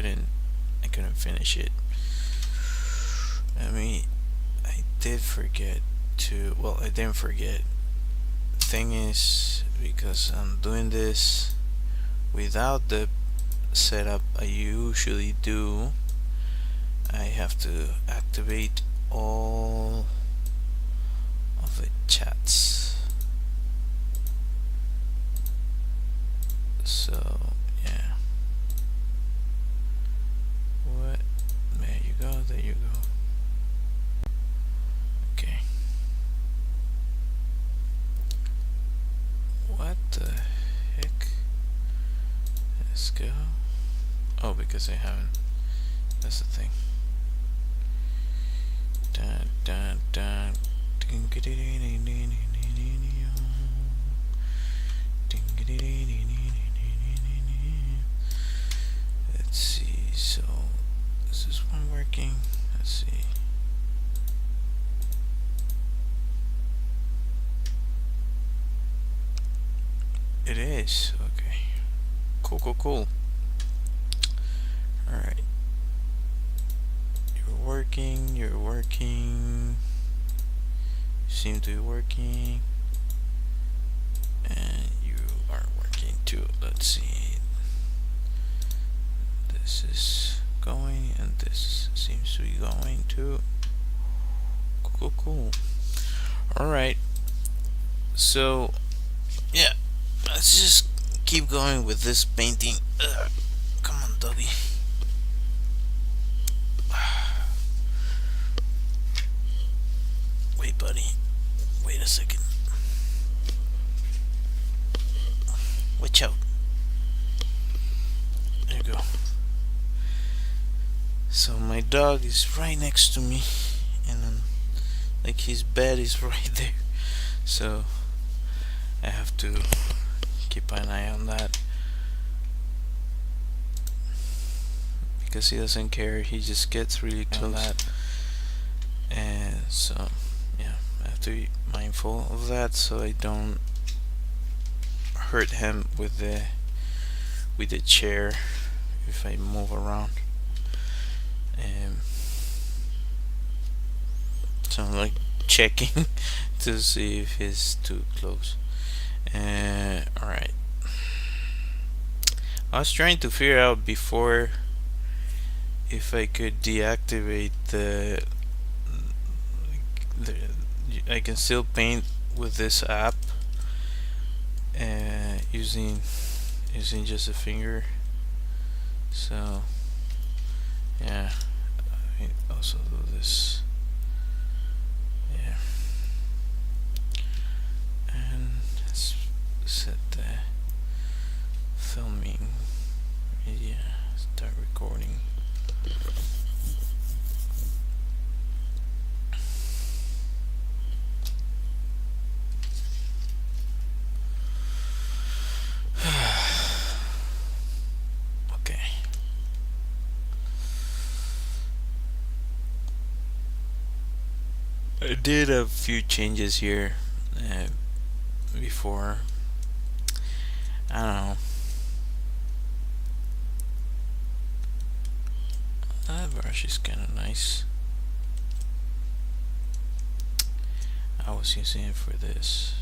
couldn't finish it. I did forget to. Well, I didn't forget. Thing is, because I'm doing this without the setup I usually do, I have to activate all of the chats. So yeah. What? There you go. There you go. Okay. What the heck? Let's go. Oh, because I haven't. That's the thing. Dun dun dun. Let's see. So, is this one working? Let's see. It is. Okay. Cool. Alright. You're working. You seem to be working. And you are working too. Let's see. This is going, and this seems to be going too. Cool. Alright. So, yeah. Let's just keep going with this painting. Come on, Dobby. Wait, buddy. Wait a second. Watch out. There you go. So my dog is right next to me, and then, like, his bed is right there. So I have to keep an eye on that, because he doesn't care. He just gets really close. And so yeah, I have to be mindful of that so I don't hurt him with the chair if I move around. So I'm like checking to see if he's too close. Alright. I was trying to figure out before if I could deactivate the I can still paint with this app using just a finger. So yeah, I also do this. Yeah, and let's set the filming media, start recording. Okay. I did a few changes here before. I don't know. That brush is kind of nice. I was using it for this.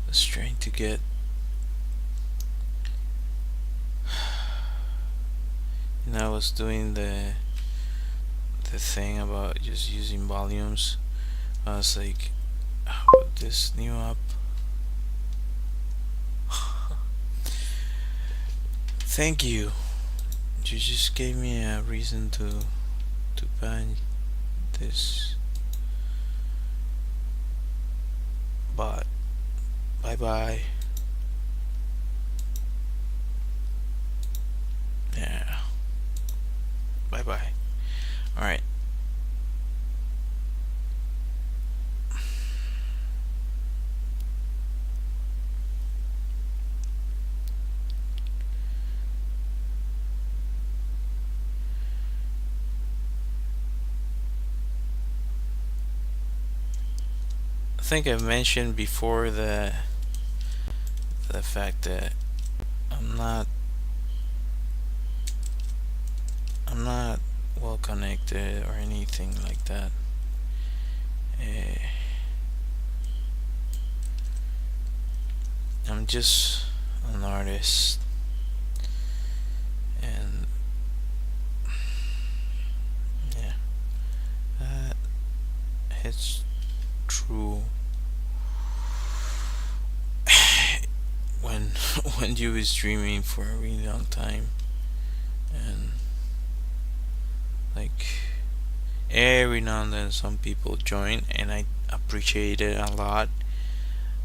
I was trying to get I was doing the thing about just using volumes. I was like, how about this new app? Thank you. You just gave me a reason to buy this. But bye. Yeah. Bye. Alright. I think I've mentioned before the fact that I'm not affected or anything like that. Uh, I'm just an artist, and yeah, that it's true. when when you was dreaming for a really long time, and like every now and then some people join, and I appreciate it a lot,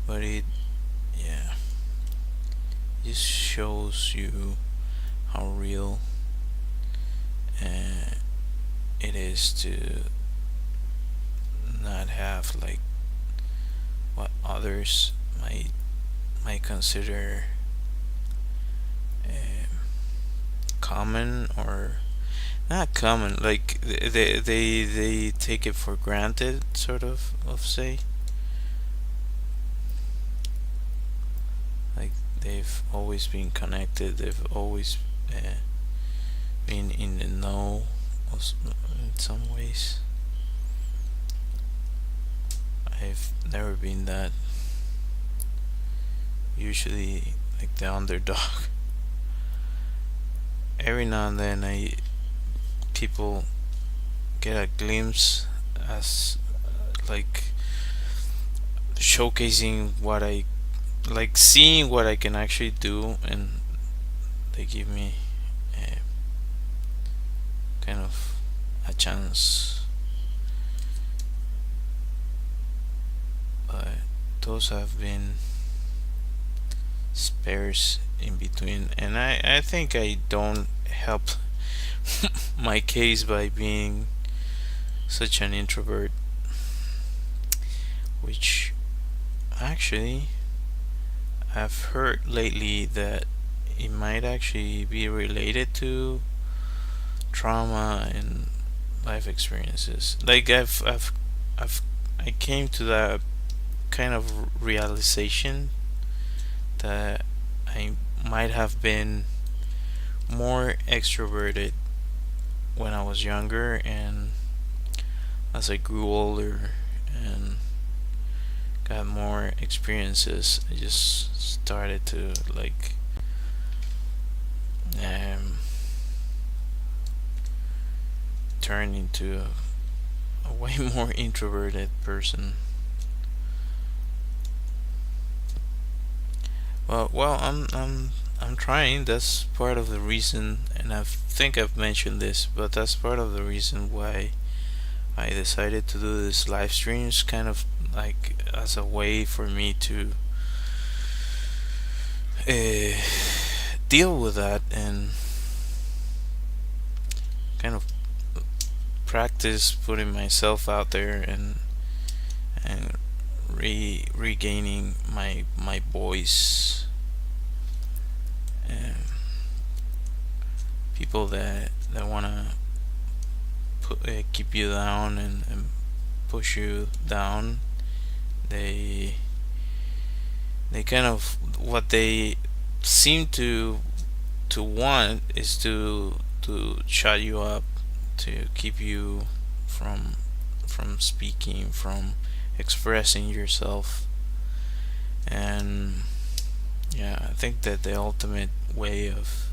but it, yeah, just shows you how real uh, it is to not have like what others might consider um, common, or not common, like they take it for granted, sort of say, like they've always been connected, they've always uh, been in the know in some ways. I've never been that. Usually like the underdog. Every now and then I people get a glimpse as like showcasing what I like, seeing what I can actually do, and they give me uh, kind of a chance. But those have been spares in between, and I think I don't help my case by being such an introvert, which actually I've heard lately that it might actually be related to trauma and life experiences. Like I've I came to that kind of realization that I might have been more extroverted when I was younger, and as I grew older and got more experiences, I just started to like um, turn into a way more introverted person. Well, I'm trying. That's part of the reason, and I think I've mentioned this, but that's part of the reason why I decided to do this live streams, kind of like as a way for me to uh, deal with that and kind of practice putting myself out there, and regaining my voice. And people that wanna keep you down and push you down, they kind of, what they seem to want is to shut you up, to keep you from speaking, from expressing yourself. And yeah, I think that the ultimate way of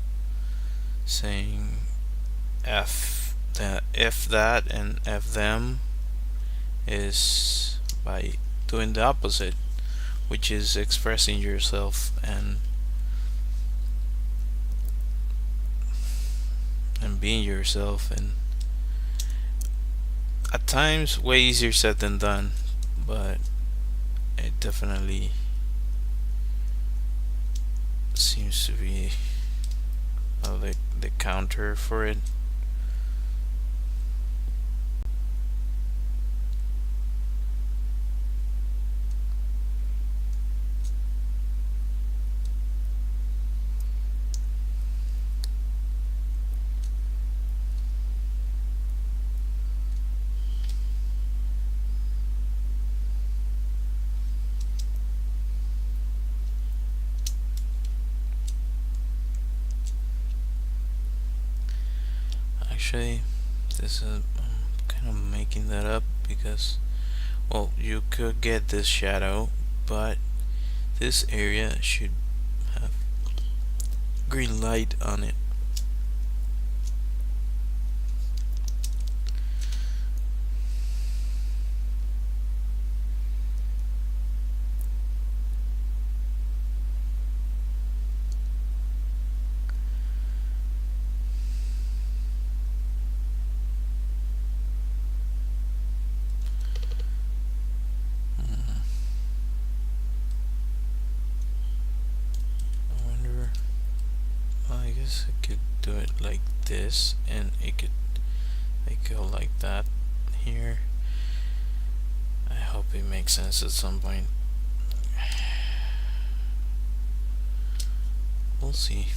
saying f that and f them is by doing the opposite, which is expressing yourself and being yourself. And at times way easier said than done, but it definitely seems to be the counter for it. Actually, this is kind of making that up because, well, you could get this shadow, but this area should have green light on it. I wonder, well, I guess I could do it like this, and it could go like that here. I hope it makes sense at some point. We'll see.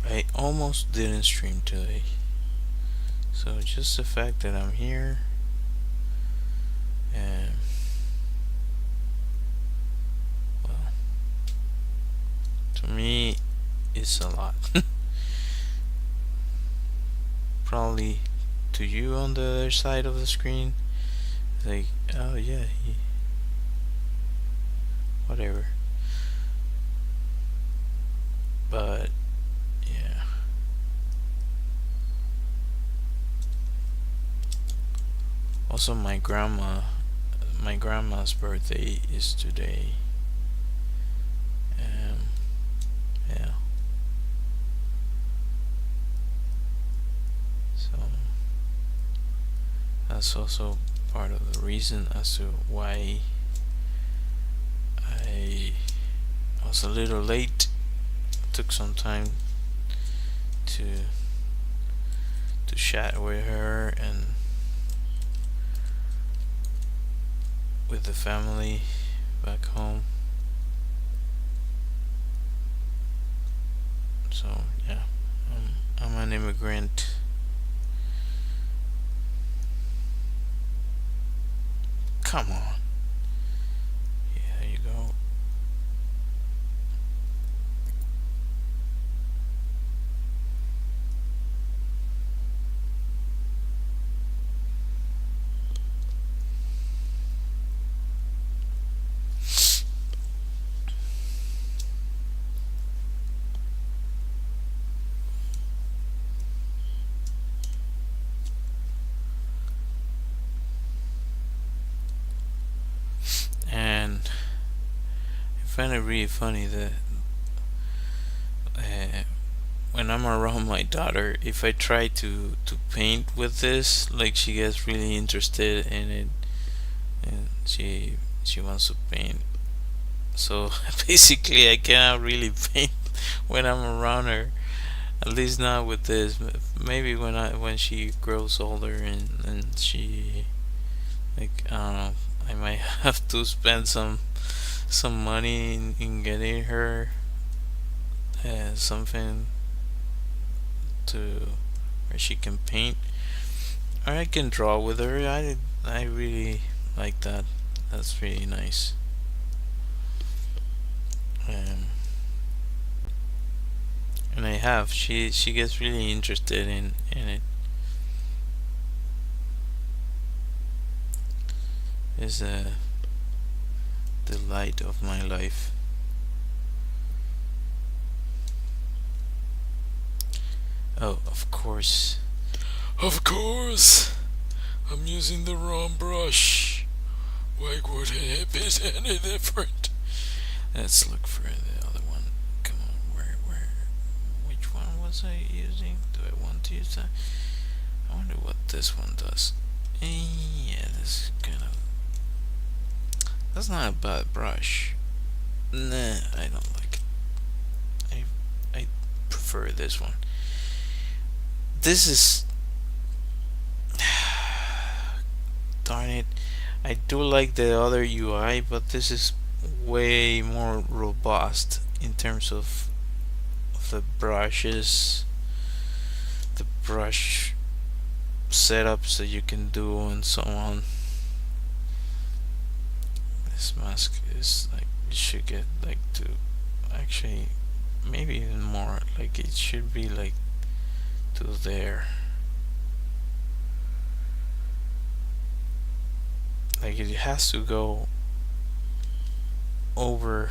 I almost didn't stream today, so just the fact that I'm here, and well, to me it's a lot. Probably to you on the other side of the screen, like, oh yeah, whatever. But yeah. Also, my grandma's birthday is today. Yeah. So that's also part of the reason as to why I was a little late. Took some time to chat with her and with the family back home. So yeah, I'm an immigrant. Come on. Yeah, there you go. And I find it really funny that when I'm around my daughter, if I try to paint with this, like, she gets really interested in it, and she wants to paint. So basically, I cannot really paint when I'm around her. At least not with this. Maybe when she grows older and she, like, I don't know, I might have to spend some money in getting her something to where she can paint, or I can draw with her. I really like that. That's really nice. Um, and I have she gets really interested in it. Is a delight of my life. Oh, of course. Of course! I'm using the wrong brush. Why would it be any different? Let's look for the other one. Come on, which one was I using? Do I want to use that? I wonder what this one does. Yeah, this is kind of... That's not a bad brush. Nah, I don't like it. I prefer this one. This is... Darn it. I do like the other UI, but this is way more robust in terms of the brushes, the brush setups that you can do, and so on. This mask is like, it should get like to actually maybe even more, like it should be like to there. Like it has to go over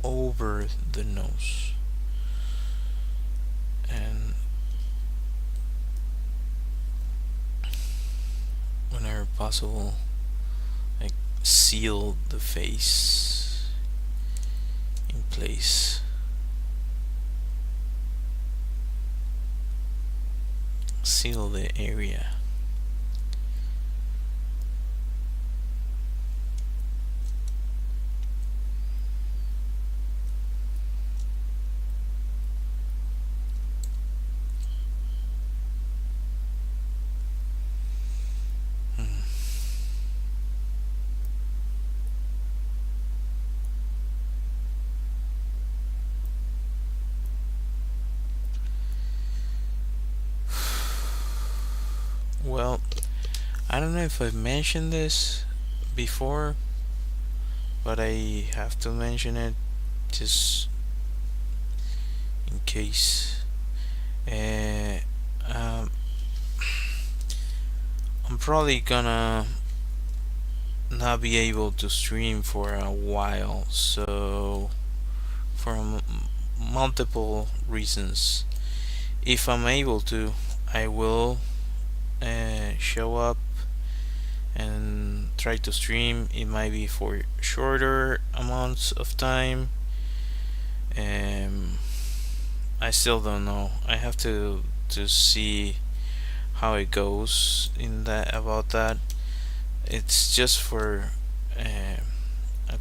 the nose, and whenever possible, like seal the face in place. Seal the area. Well, I don't know if I've mentioned this before, but I have to mention it just in case. Uh, um, I'm probably gonna not be able to stream for a while, so for multiple reasons. If I'm able to, I will show up and try to stream. It might be for shorter amounts of time. I still don't know. I have to see how it goes in that about that. It's just for a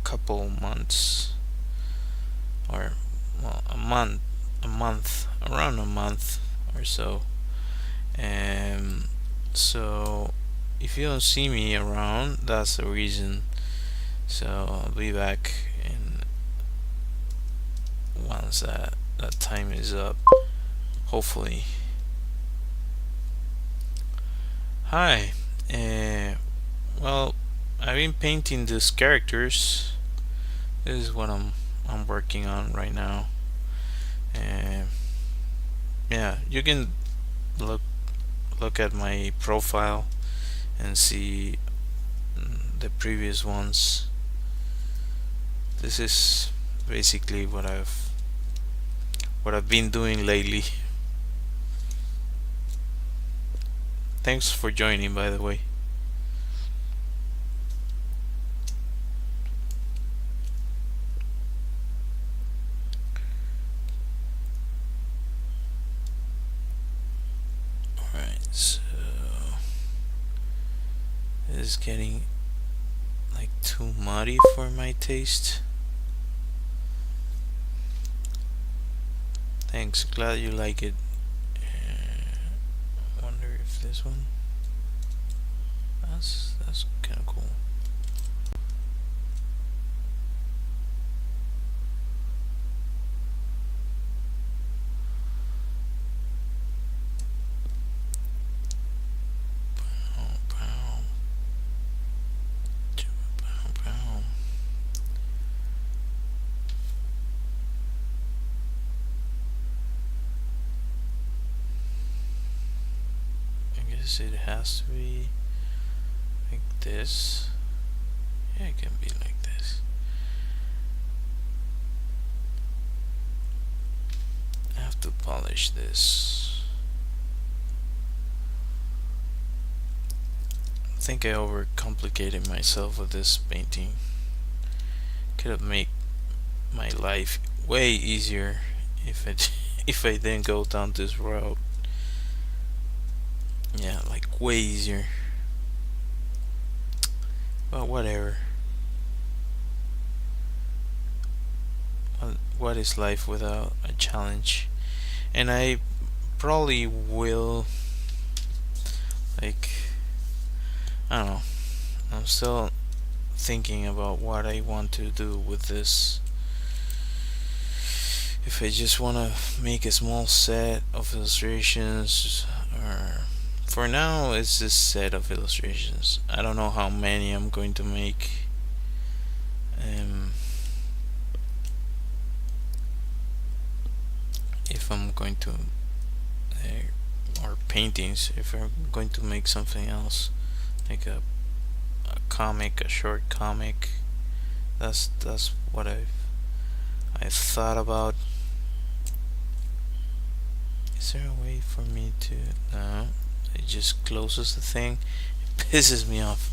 couple months, or well, around a month or so. So if you don't see me around, that's the reason. So I'll be back in once that time is up, hopefully. Hi. Well, I've been painting these characters. This is what I'm working on right now. Yeah, you can look at my profile and see the previous ones. This is basically what I've been doing lately. Thanks for joining, by the way. Alright, so this is getting like too muddy for my taste. Thanks, glad you like it. Wonder if this one. That's kind of cool. It has to be like this. Yeah, it can be like this. I have to polish this. I think I overcomplicated myself with this painting. Could have made my life way easier if if I didn't go down this route. Yeah, like way easier. But whatever. What is life without a challenge? And I probably will, like, I don't know. I'm still thinking about what I want to do with this. If I just want to make a small set of illustrations, or for now it's this set of illustrations. I don't know how many I'm going to make. um, if I'm going to or paintings, if I'm going to make something else, like a comic, a short comic. That's what I thought about. Is there a way for me to? No, it just closes the thing. It pisses me off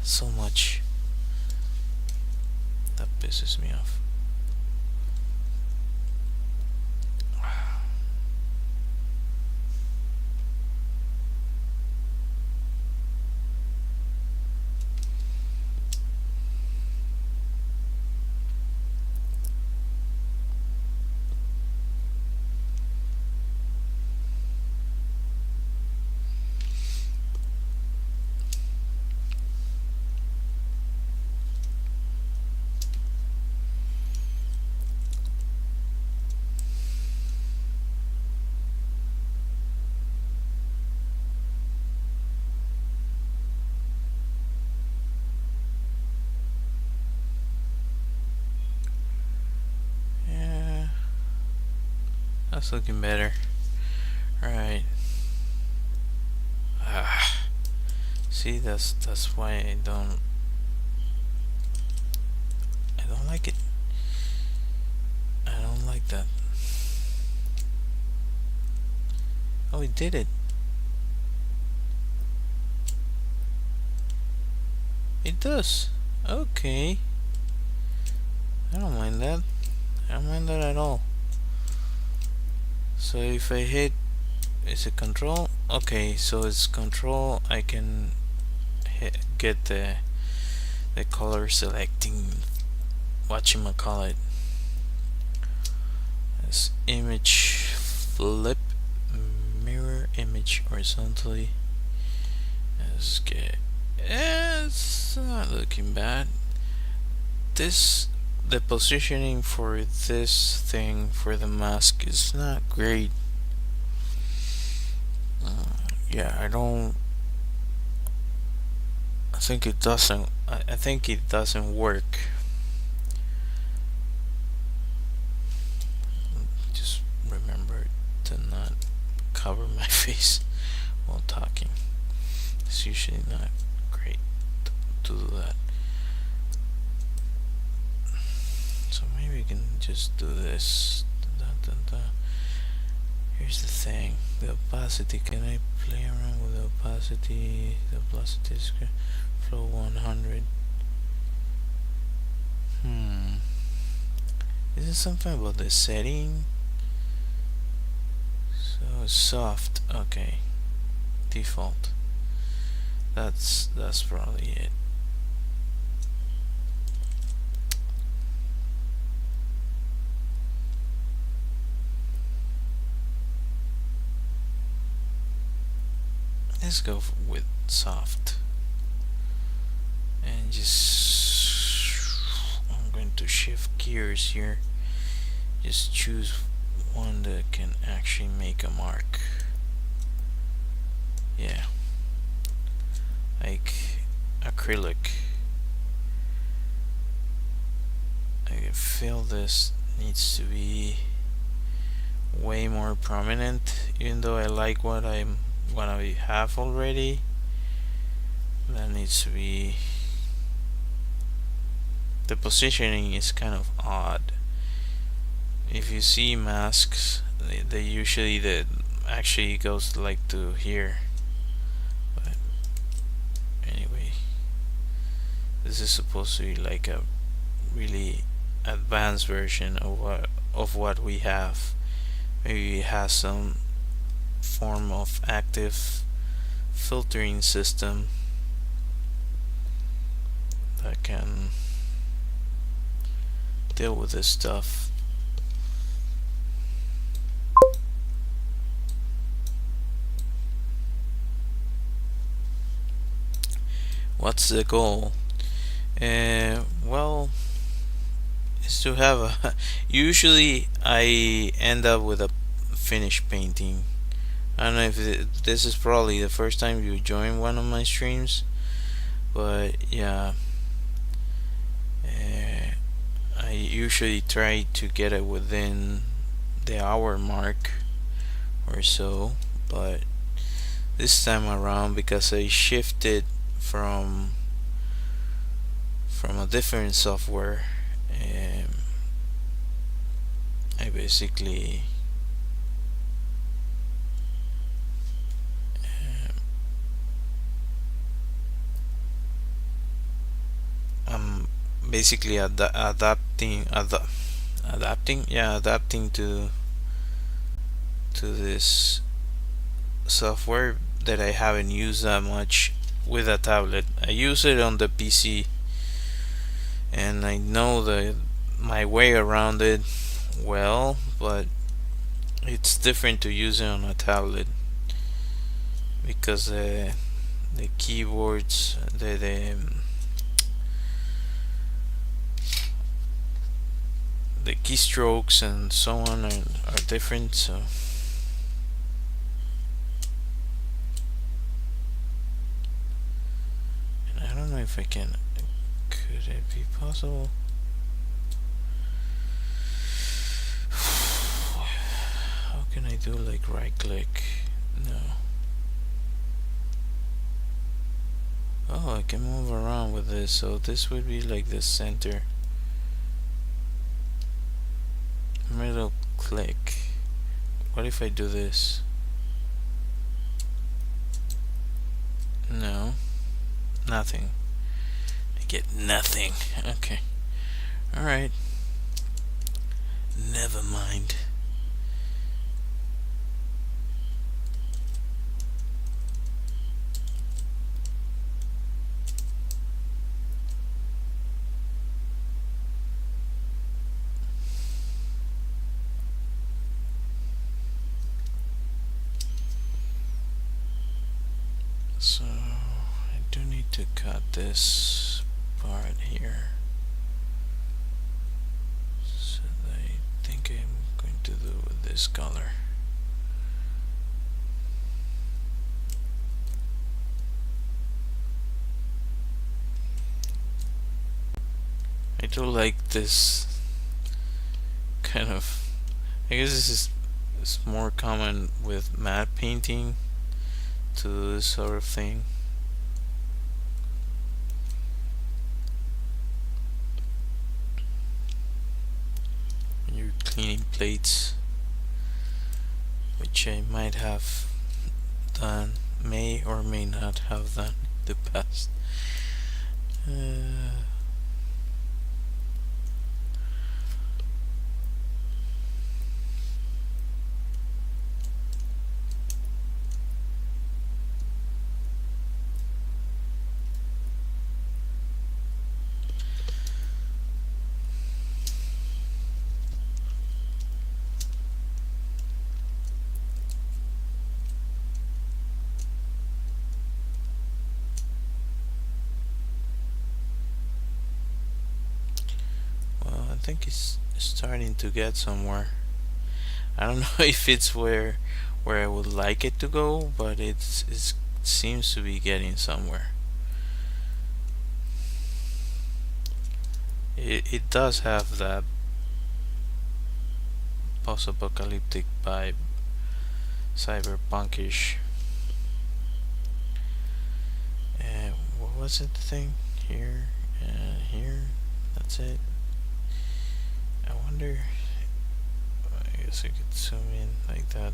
so much. That pisses me off. Yeah, that's looking better. Right. See, that's why I don't like it. I don't like that. Oh, we did it. It does. Okay. I don't mind that. I don't mind that at all. So if I hit, is it control? Okay, so it's control. I can get the color selecting. Whatchamacallit. As image flip, mirror image horizontally. Let's get. It's not looking bad. The positioning for this thing for the mask is not great. Yeah, I think it doesn't. I think it doesn't work. Just remember to not cover my face while talking. It's usually not great to do that. So maybe we can just do this. Here's the thing, the opacity. Can I play around with the opacity? The opacity is flow 100. Is it something about the setting? So soft. Okay. Default. That's probably it. Let's go with soft. And I'm going to shift gears here. Just choose one that can actually make a mark. Yeah. Like acrylic. I feel this needs to be way more prominent, even though I like what I have already. That needs to be. The positioning is kind of odd. If you see masks, they usually actually goes like to here. But anyway, this is supposed to be like a really advanced version of what we have. Maybe it has some form of active filtering system that can deal with this stuff. What's the goal? Well, is to have a. Usually, I end up with a finished painting. I don't know if this is probably the first time you join one of my streams, but yeah, usually try to get it within the hour mark or so, but this time around, because I shifted from a different software, I basically I'm basically adapting to this software that I haven't used that much with a tablet. I use it on the PC, and I know my way around it well, but it's different to use it on a tablet because the keyboards, the keystrokes and so on are different. So and I don't know if I can. Could it be possible? How can I do like right click? No. Oh, I can move around with this, so this would be like the center. Middle click. What if I do this? No. Nothing. I get nothing. Okay. Alright. Never mind. So I do need to cut this part here. So I think I'm going to do with this color. I do like this kind of. I guess this is more common with matte painting to do this sort of thing. When you're cleaning plates, which I might have done, may or may not have done in the past. I think it's starting to get somewhere. I don't know if it's where I would like it to go, but it seems to be getting somewhere. It does have that post-apocalyptic vibe, cyberpunkish. What was it? The thing here, here. That's it. I wonder. I guess I could zoom in like that.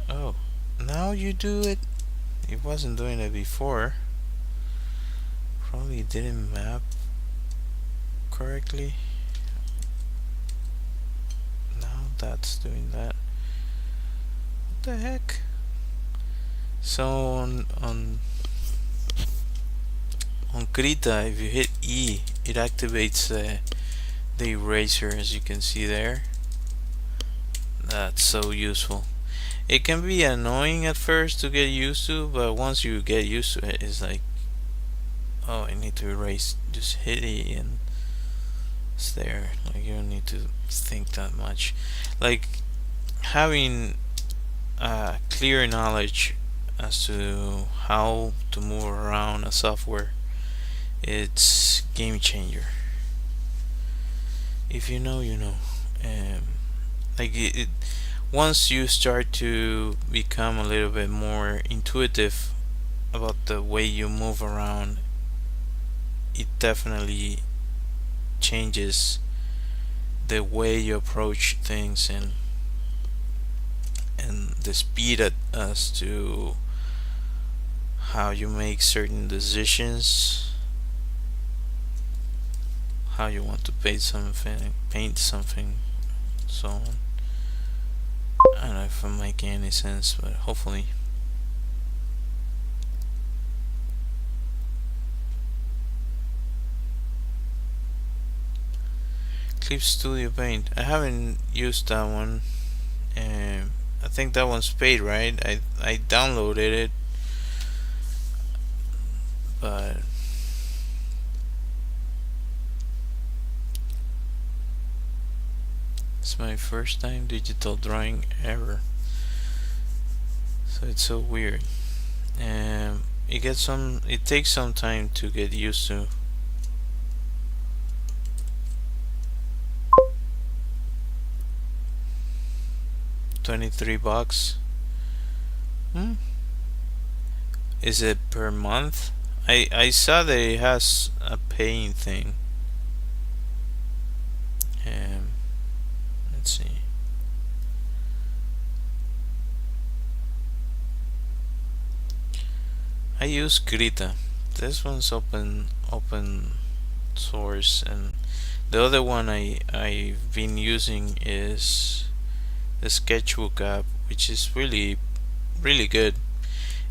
Oh, now you do it. It wasn't doing it before. Probably didn't map correctly. Now that's doing that. What the heck? So on Krita, if you hit E, it activates the eraser, as you can see there. That's so useful. It can be annoying at first to get used to, but once you get used to it, it's like, oh, I need to erase. Just hit E and it's there. Like, you don't need to think that much. Like having clear knowledge as to how to move around a software, it's game changer. If you know, you know. Um, like once you start to become a little bit more intuitive about the way you move around, it definitely changes the way you approach things, and the speed as to how you make certain decisions, how you want to paint something, so on. I don't know if I'm making any sense, but hopefully. Clip Studio Paint. I haven't used that one. I think that one's paid, right? I downloaded it, but it's my first time digital drawing ever, so it's so weird. It takes some time to get used to. $23. Hmm. Is it per month? I saw that it has a paying thing. Let's see. I use Krita. This one's open source, and the other one I've been using is the Sketchbook app, which is really good.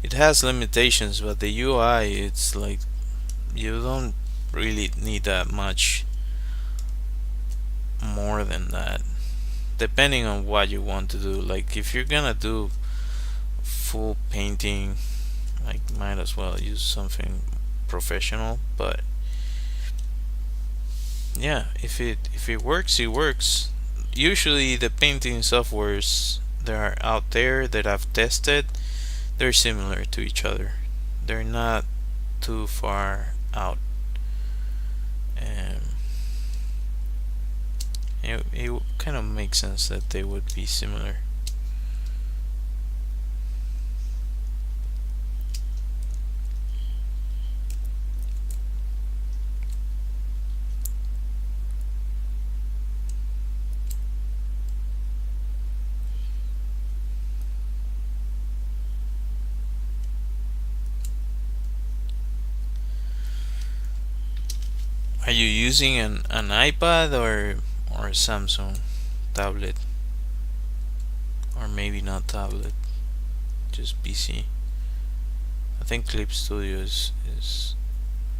It has limitations, but the UI, it's like you don't really need that much more than that, depending on what you want to do. Like if you're gonna do full painting, like might as well use something professional. But yeah, if it works, it works. Usually the painting softwares that are out there that I've tested, they're similar to each other. They're not too far out. And it kind of makes sense that they would be similar. Are you using an iPad or a Samsung tablet? Or maybe not tablet, just PC. I think Clip Studio is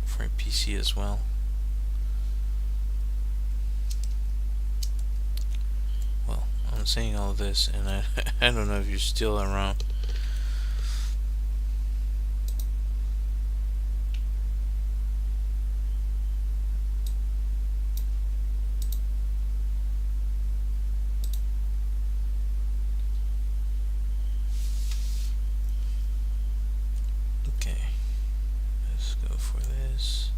for PC as well. Well, I'm saying all this, and I don't know if you're still around. Okay, let's go for this.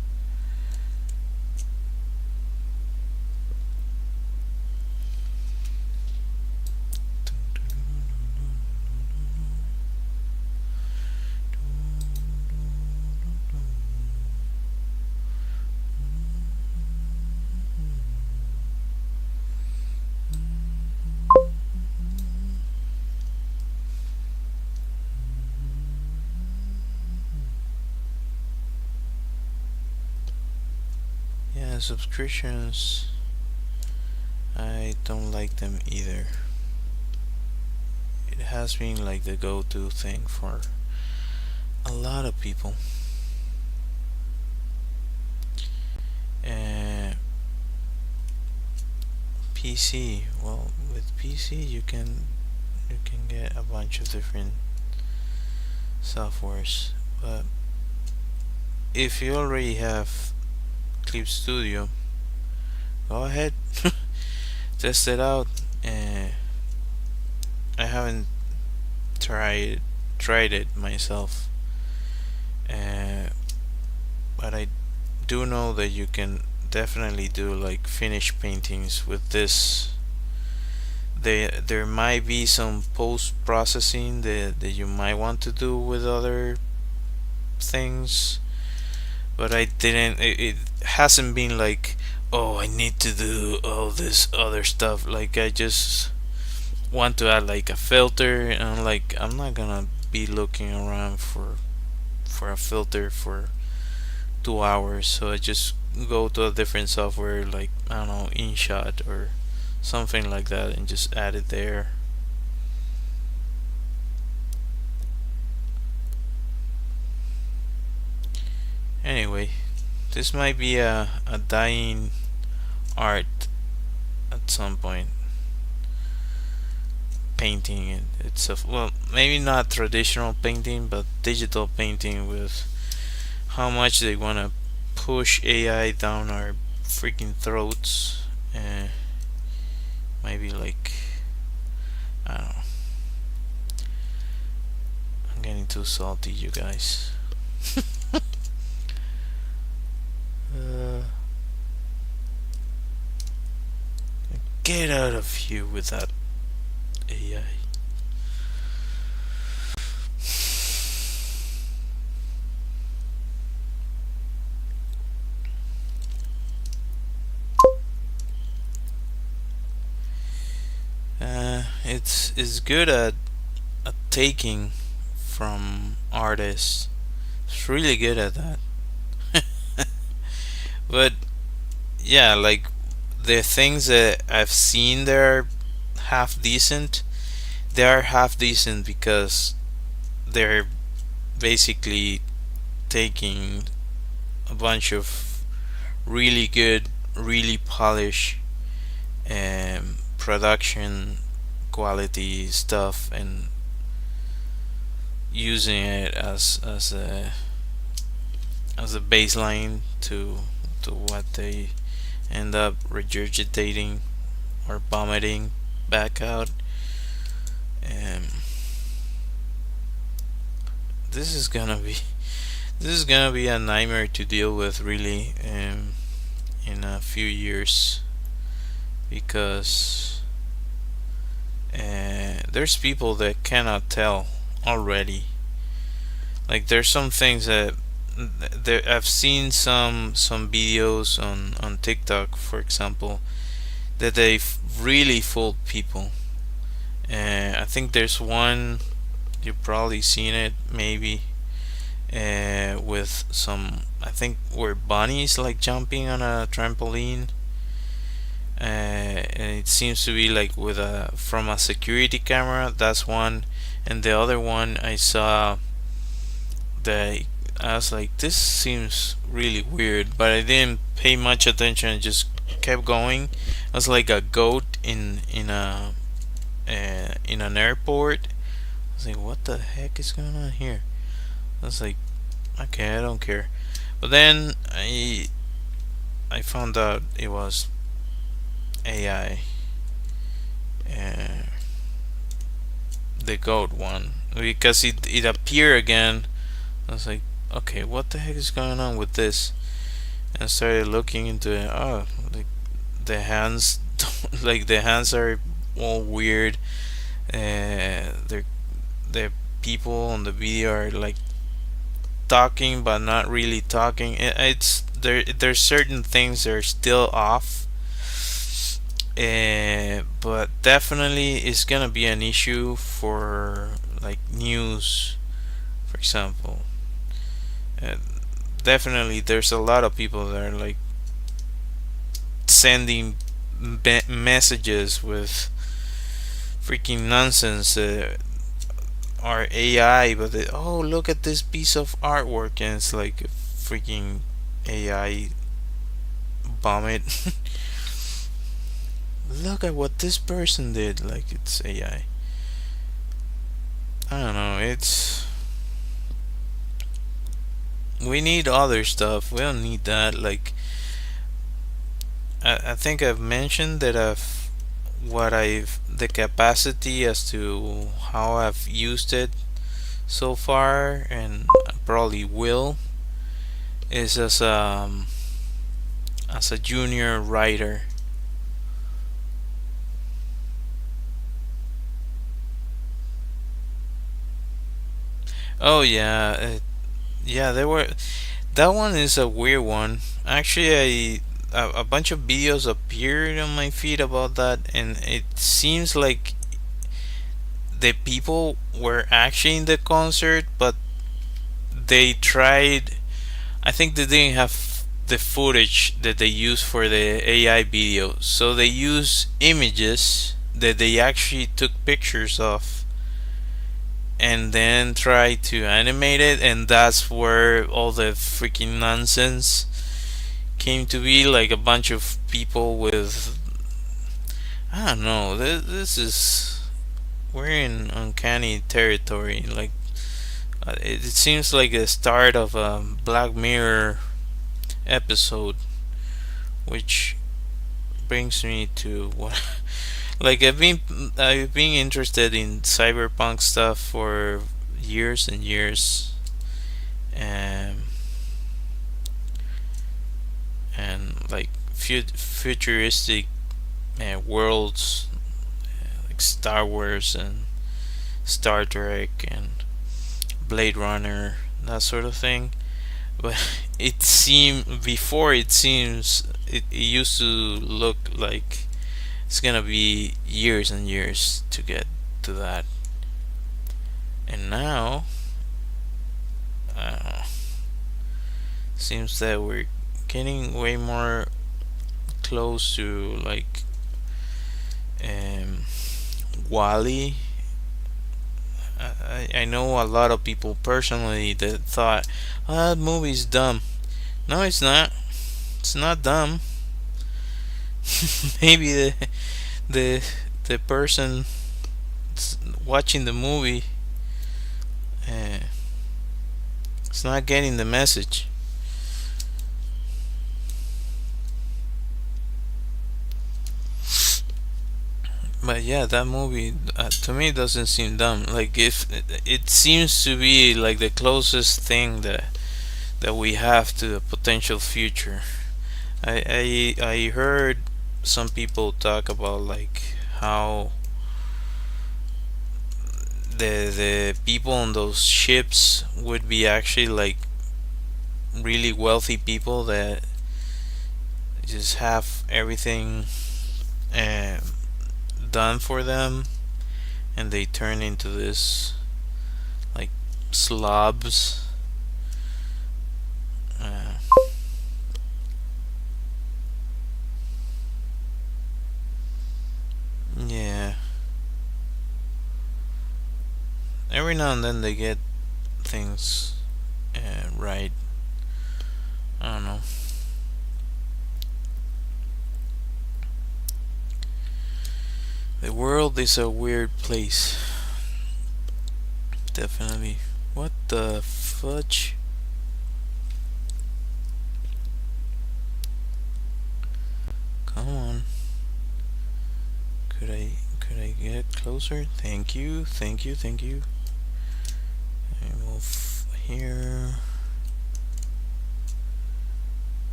Yeah, subscriptions, I don't like them either. It has been like the go-to thing for a lot of people. And PC, well, with PC you can get a bunch of different softwares, but if you already have Clip Studio, go ahead, test it out. I haven't tried tried it myself, uh, but I do know that you can definitely do like finished paintings with this. There might be some post processing that you might want to do with other things, but I didn't. It hasn't been like, oh, I need to do all this other stuff. Like I just want to add like a filter, and I'm not gonna be looking around for a filter for 2 hours. So I just go to a different software like, I don't know, InShot or something like that, and just add it there. Anyway, this might be a dying art at some point. Painting it's a, well, maybe not traditional painting, but digital painting, with how much they want to push AI down our freaking throats. Maybe like, I don't know. I'm getting too salty, you guys. uh, get out of here with that AI. It's good at taking from artists. It's really good at that. But yeah, like the things that I've seen there half decent, they are half decent because they're basically taking a bunch of really good, really polished production quality stuff and using it as a baseline to what they end up regurgitating or vomiting back out. And this is gonna be a nightmare to deal with, really, in a few years, because there's people that cannot tell already. Like there's some things that I've seen some videos on TikTok, for example, that they really fooled people. I think there's one, you've probably seen it, maybe, with some, I think, where bunnies like jumping on a trampoline, and it seems to be like with a from a security camera. That's one, and the other one I saw that I was like, this seems really weird, but I didn't pay much attention and just kept going. It was like a goat in an airport. I was like, what the heck is going on here? I was like, okay, I don't care. But then I found out it was AI, the goat one, because it appeared again. I was like, okay, what the heck is going on with this? And I started looking into it. Oh, like the hands, like the hands are all weird. They're the people on the video are like talking but not really talking. It's there's certain things that are still off, but definitely it's gonna be an issue for like news, for example. uh, Definitely there's a lot of people that are like sending messages with freaking nonsense, are AI, but oh, look at this piece of artwork, and it's like a freaking AI vomit. Look at what this person did, like it's AI. I don't know, it's, we need other stuff. We don't need that. Like I think I've mentioned that the capacity as to how I've used it so far, and probably will, is as a junior writer. Oh yeah, yeah. There were that one is a weird one. Actually, a bunch of videos appeared on my feed about that, and it seems like the people were actually in the concert, but they tried. I think they didn't have the footage that they use for the AI video, so they use images that they actually took pictures of and then try to animate it, and that's where all the freaking nonsense came to be. Like a bunch of people with, I don't know, this is, we're in uncanny territory. Like it seems like the start of a Black Mirror episode, which brings me to what like I've been interested in cyberpunk stuff for years and years, and like futuristic worlds, like Star Wars and Star Trek and Blade Runner, that sort of thing. But it seems it used to look like it's gonna be years and years to get to that, and now uh, seems that we're getting way more close to like um, Wally. I know a lot of people personally that thought, oh, that movie's dumb. No, it's not. It's not dumb. Maybe the the person watching the movie uh, is not getting the message. But yeah, that movie to me doesn't seem dumb. Like if it seems to be like the closest thing that we have to the potential future. I heard some people talk about like how the people on those ships would be actually like really wealthy people that just have everything uh, done for them, and they turn into this like slobs. Uh, yeah, every now and then they get things right. I don't know. The world is a weird place. Definitely. What the fudge? Come on. Could I get closer? Thank you. Thank you. Thank you. I move here.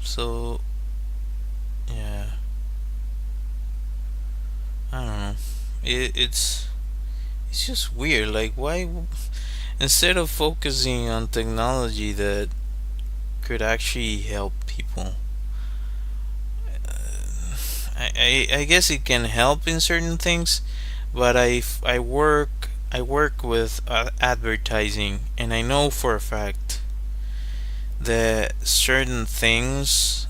So yeah, I don't know. It's just weird. Like why instead of focusing on technology that could actually help people, I guess it can help in certain things, but I work with advertising, and I know for a fact that certain things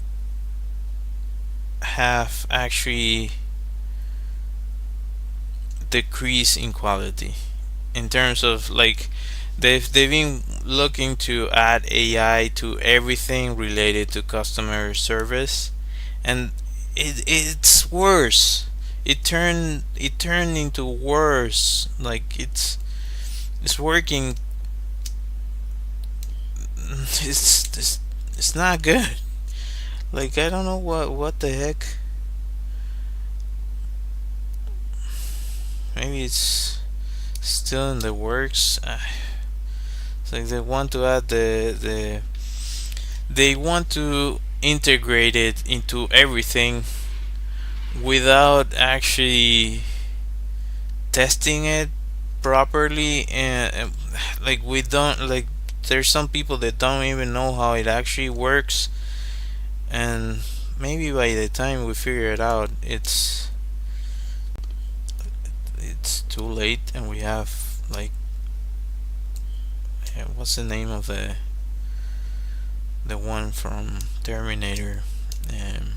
have actually decreased in quality in terms of like they've been looking to add AI to everything related to customer service, and it's worse. It turned into worse. Like it's working. It's not good. Like I don't know what the heck. maybe it's still in the works. It's like they want to add they want to integrate it into everything without actually testing it properly, and like we don't like there's some people that don't even know how it actually works, and maybe by the time we figure it out, it's too late, and we have like what's the name of the one from Terminator, um,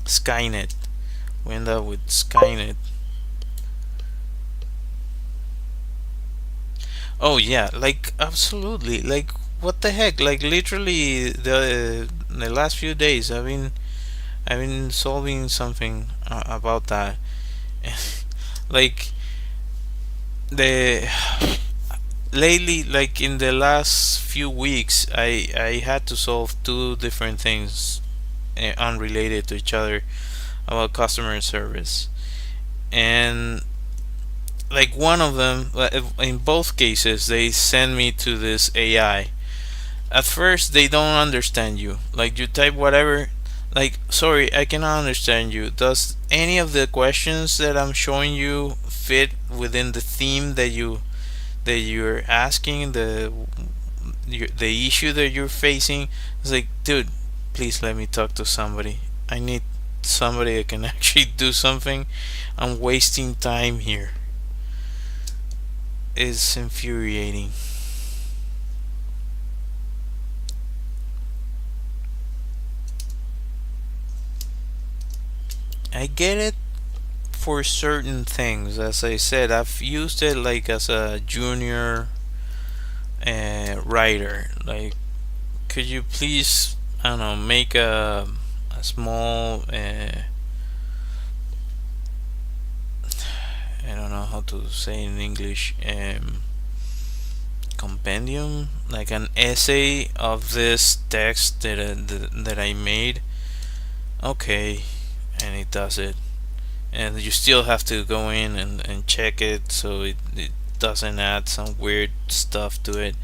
Skynet. We end up with Skynet. Oh yeah, like absolutely. Like what the heck? Like literally the last few days I've been solving something about that. Like the lately, like in the last few weeks, I had to solve two different things unrelated to each other about customer service. And like one of them, in both cases, they send me to this AI. At first, they don't understand you. Like you type whatever, like sorry, I cannot understand you. Does any of the questions that I'm showing you fit within the theme that you're asking, the issue that you're facing? It's like, dude, please let me talk to somebody. I need somebody that can actually do something. I'm wasting time here. It's infuriating. I get it for certain things. As I said, I've used it like as a junior writer. Like, could you please, I don't know, make a small, I don't know how to say in English, compendium, like an essay of this text that I made. Okay, and it does it. And you still have to go in and check it so it doesn't add some weird stuff to it.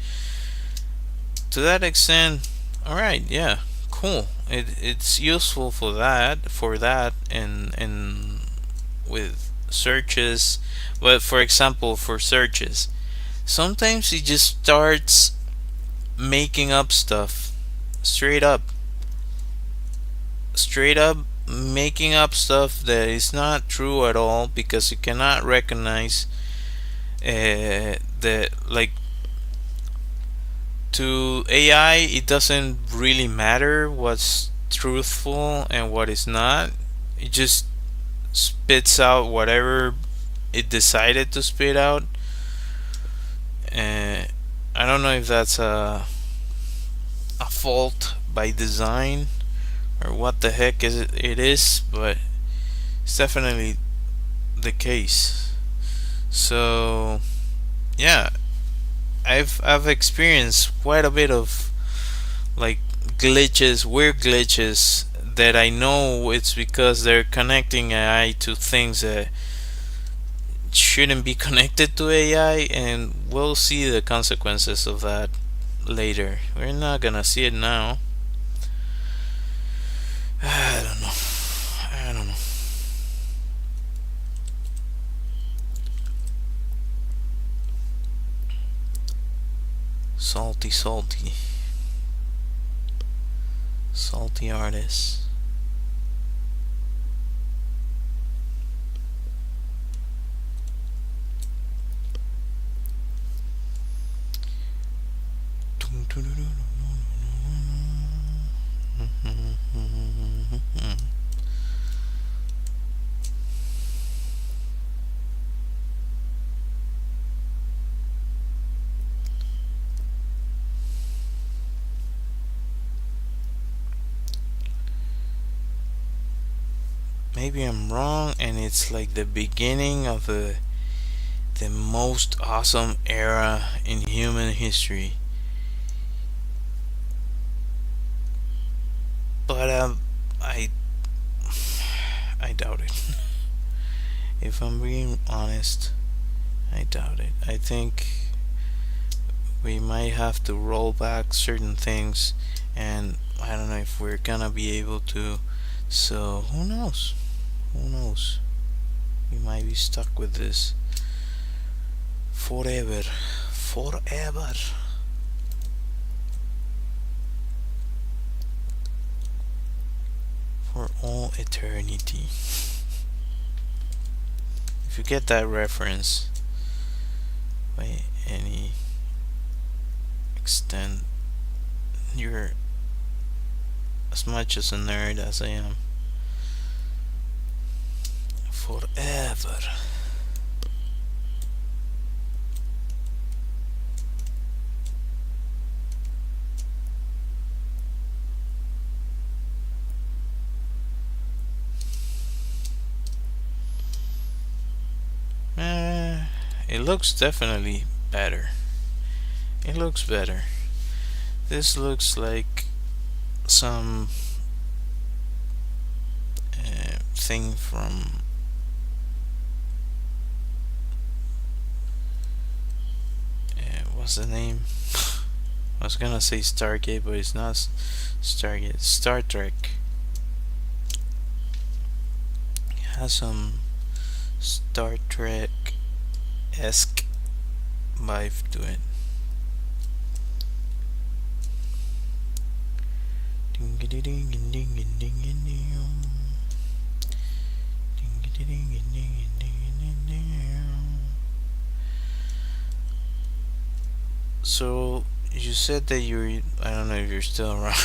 To that extent, alright, yeah, cool. It's useful for that and with searches. But for example, for searches, sometimes it just starts making up stuff. Straight up. Straight up making up stuff that is not true at all, because you cannot recognize the like to AI. It doesn't really matter what's truthful and what is not. It just spits out whatever it decided to spit out. I don't know if that's a fault by design or what the heck it is, but it's definitely the case. So yeah, I've experienced quite a bit of like glitches, weird glitches, that I know it's because they're connecting AI to things that shouldn't be connected to AI, and we'll see the consequences of that later. We're not gonna see it now. I don't know. I don't know. Salty, salty. Salty artists. Maybe I'm wrong, and it's like the beginning of the most awesome era in human history. But I doubt it. If I'm being honest, I doubt it. I think we might have to roll back certain things, and I don't know if we're gonna be able to. So who knows? Who knows? We might be stuck with this forever. Forever. For all eternity. If you get that reference by any extent, you're as much as a nerd as I am. Forever. It looks definitely better. It looks better. This looks like some thing from what's the name? I was gonna say Stargate, but it's not Stargate. It's Star Trek. It has some Star Trek-esque vibe to it. So you said that I don't know if you're still around.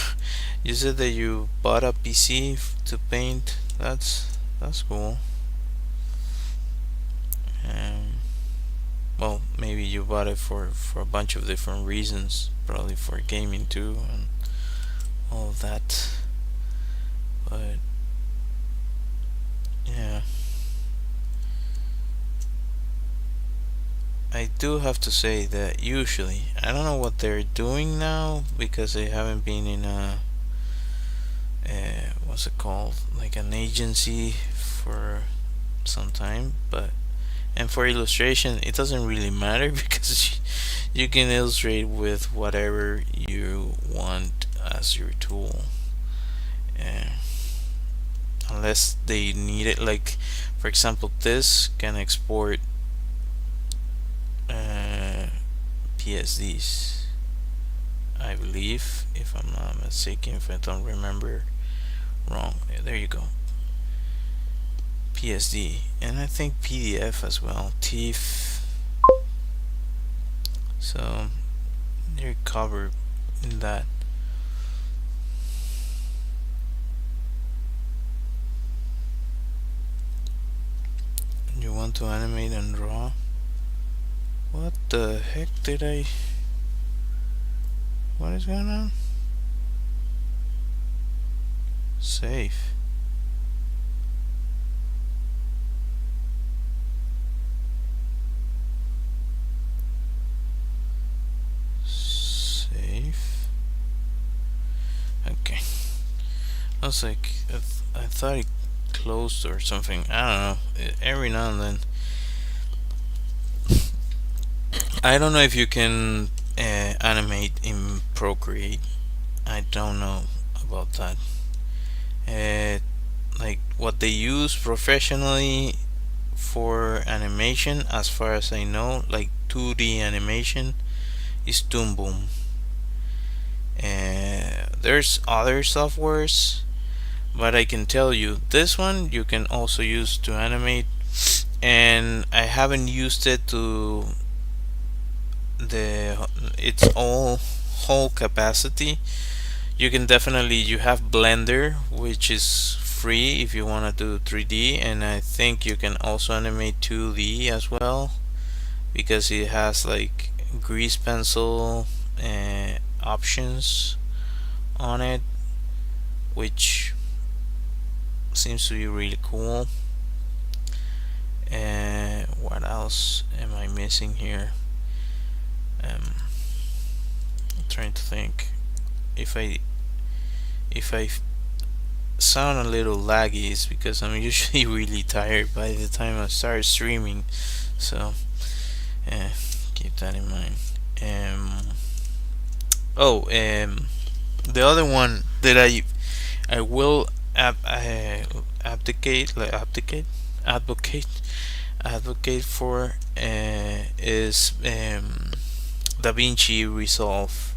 You said that you bought a PC to paint. That's cool. Well, maybe you bought it for a bunch of different reasons, probably for gaming too and all of that. But yeah, I do have to say that usually, I don't know what they're doing now because they haven't been in a what's it called, like an agency for some time, but and for illustration it doesn't really matter because you can illustrate with whatever you want as your tool, uh, unless they need it. Like for example, this can export PSDs, I believe, if I'm not mistaken, if I don't remember wrong. Yeah, there you go. PSD, and I think PDF as well, TIFF. So you're covered in that. You want to animate and draw? What the heck did I... What is going on? Save. Save. Okay. I was like, I thought it closed or something. I don't know. Every now and then. I don't know if you can animate in Procreate. I don't know about that. Like what they use professionally for animation, as far as I know, like 2D animation, is Toon Boom. There's other softwares, but I can tell you this one you can also use to animate, and I haven't used it to its all whole capacity. You can definitely, you have Blender, which is free if you want to do 3D, and I think you can also animate 2D as well, because it has like grease pencil options on it, which seems to be really cool. And what else am I missing here? I'm trying to think. If I sound a little laggy, it's because I'm usually really tired by the time I start streaming. So Uh, keep that in mind. Oh, the other one that I will abdicate, like advocate, advocate for is DaVinci Resolve.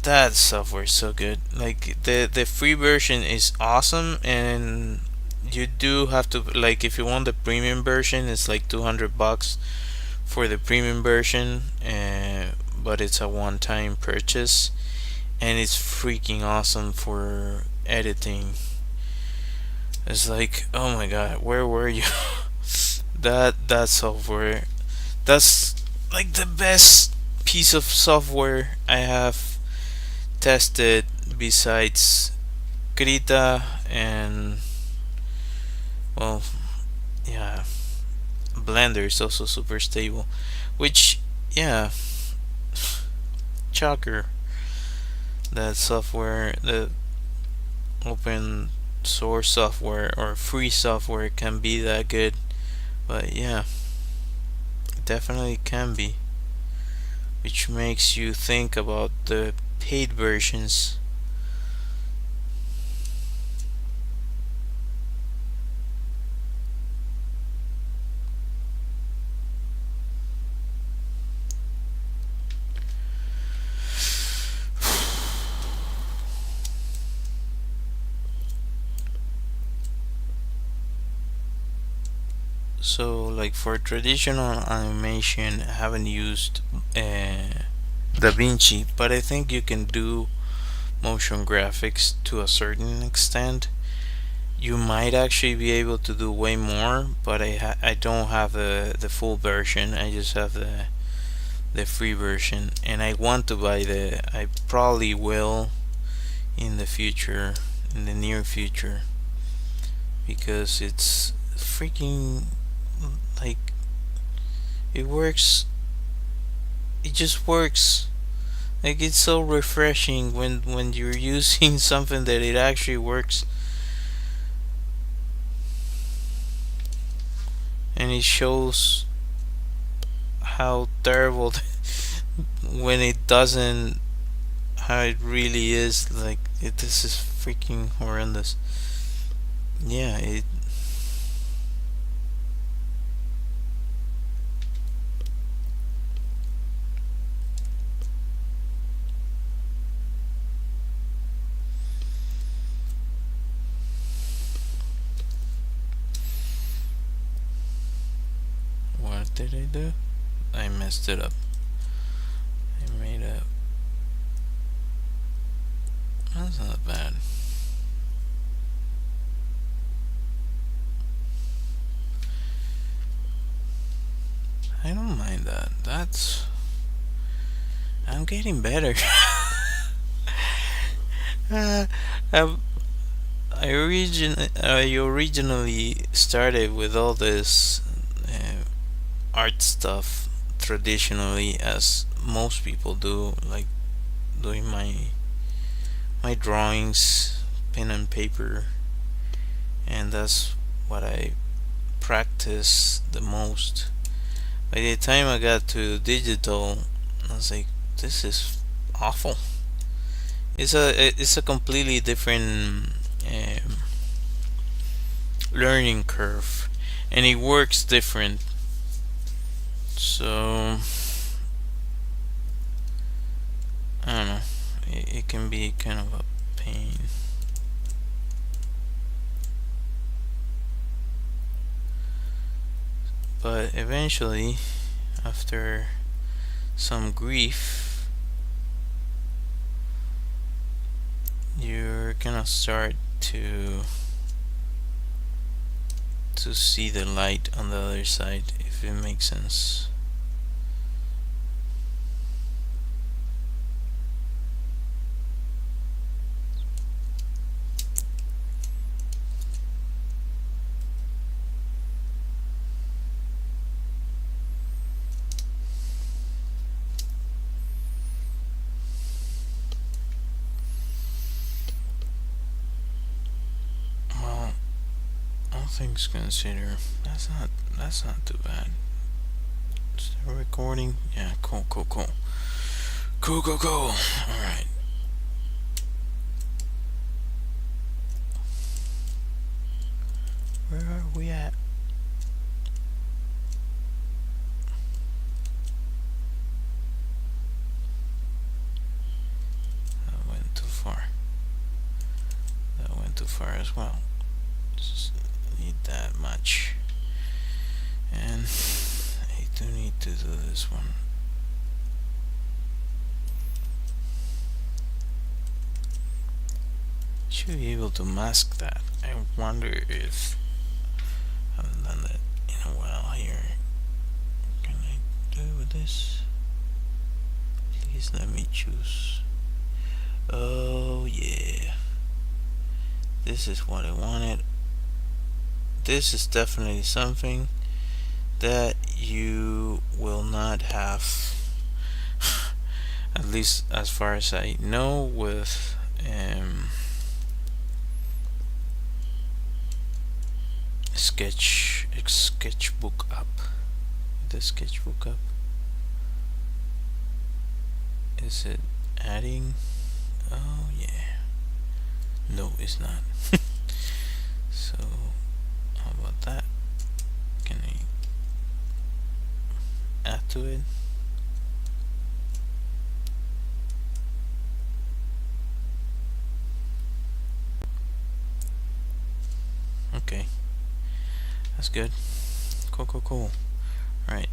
That software is so good. Like the free version is awesome, and you do have to, like, if you want the premium version, it's like $200 for the premium version, but it's a one-time purchase, and it's freaking awesome for editing. It's like, oh my god, where were you? That software, that's like the best piece of software I have tested besides Krita and, well, yeah, Blender is also super stable, which, yeah, shocker that software, the open source software or free software can be that good. But yeah, it definitely can be, which makes you think about the paid versions. So, like, for traditional animation, I haven't used DaVinci, but I think you can do motion graphics to a certain extent. You might actually be able to do way more, but I don't have the full version. I just have the free version, and I want to buy I probably will in the future, in the near future, because it's freaking, like, it works. It just works. Like, it's so refreshing when you're using something that it actually works, and it shows how terrible when it doesn't, how it really is. Like, this is freaking horrendous. Yeah, it. What did I do? I messed it up. I made a. That's not bad. I don't mind that. That's. I'm getting better. uh, I, I originally started with all this art stuff traditionally, as most people do, like doing my drawings, pen and paper, and that's what I practice the most. By the time I got to digital, I was like, this is awful. It's a completely different learning curve, and it works different. So I don't know. It can be kind of a pain. But eventually, after some grief, you're gonna start to see the light on the other side, if it makes sense. Well, all things considered, that's not too bad. Is that recording? Yeah, cool. Alright. Where are we at? That went too far. That went too far as well. Just need that much. And I do need to do this one. Should be able to mask that. I wonder if I haven't done that in a while here. Can I do it with this? Please let me choose. Oh yeah. This is what I wanted. This is definitely something that you will not have, at least as far as I know, with sketchbook up. The sketchbook up. Is it adding? Oh yeah. No, it's not. So how about that? Can I add to it? Okay, that's good. Cool. Right.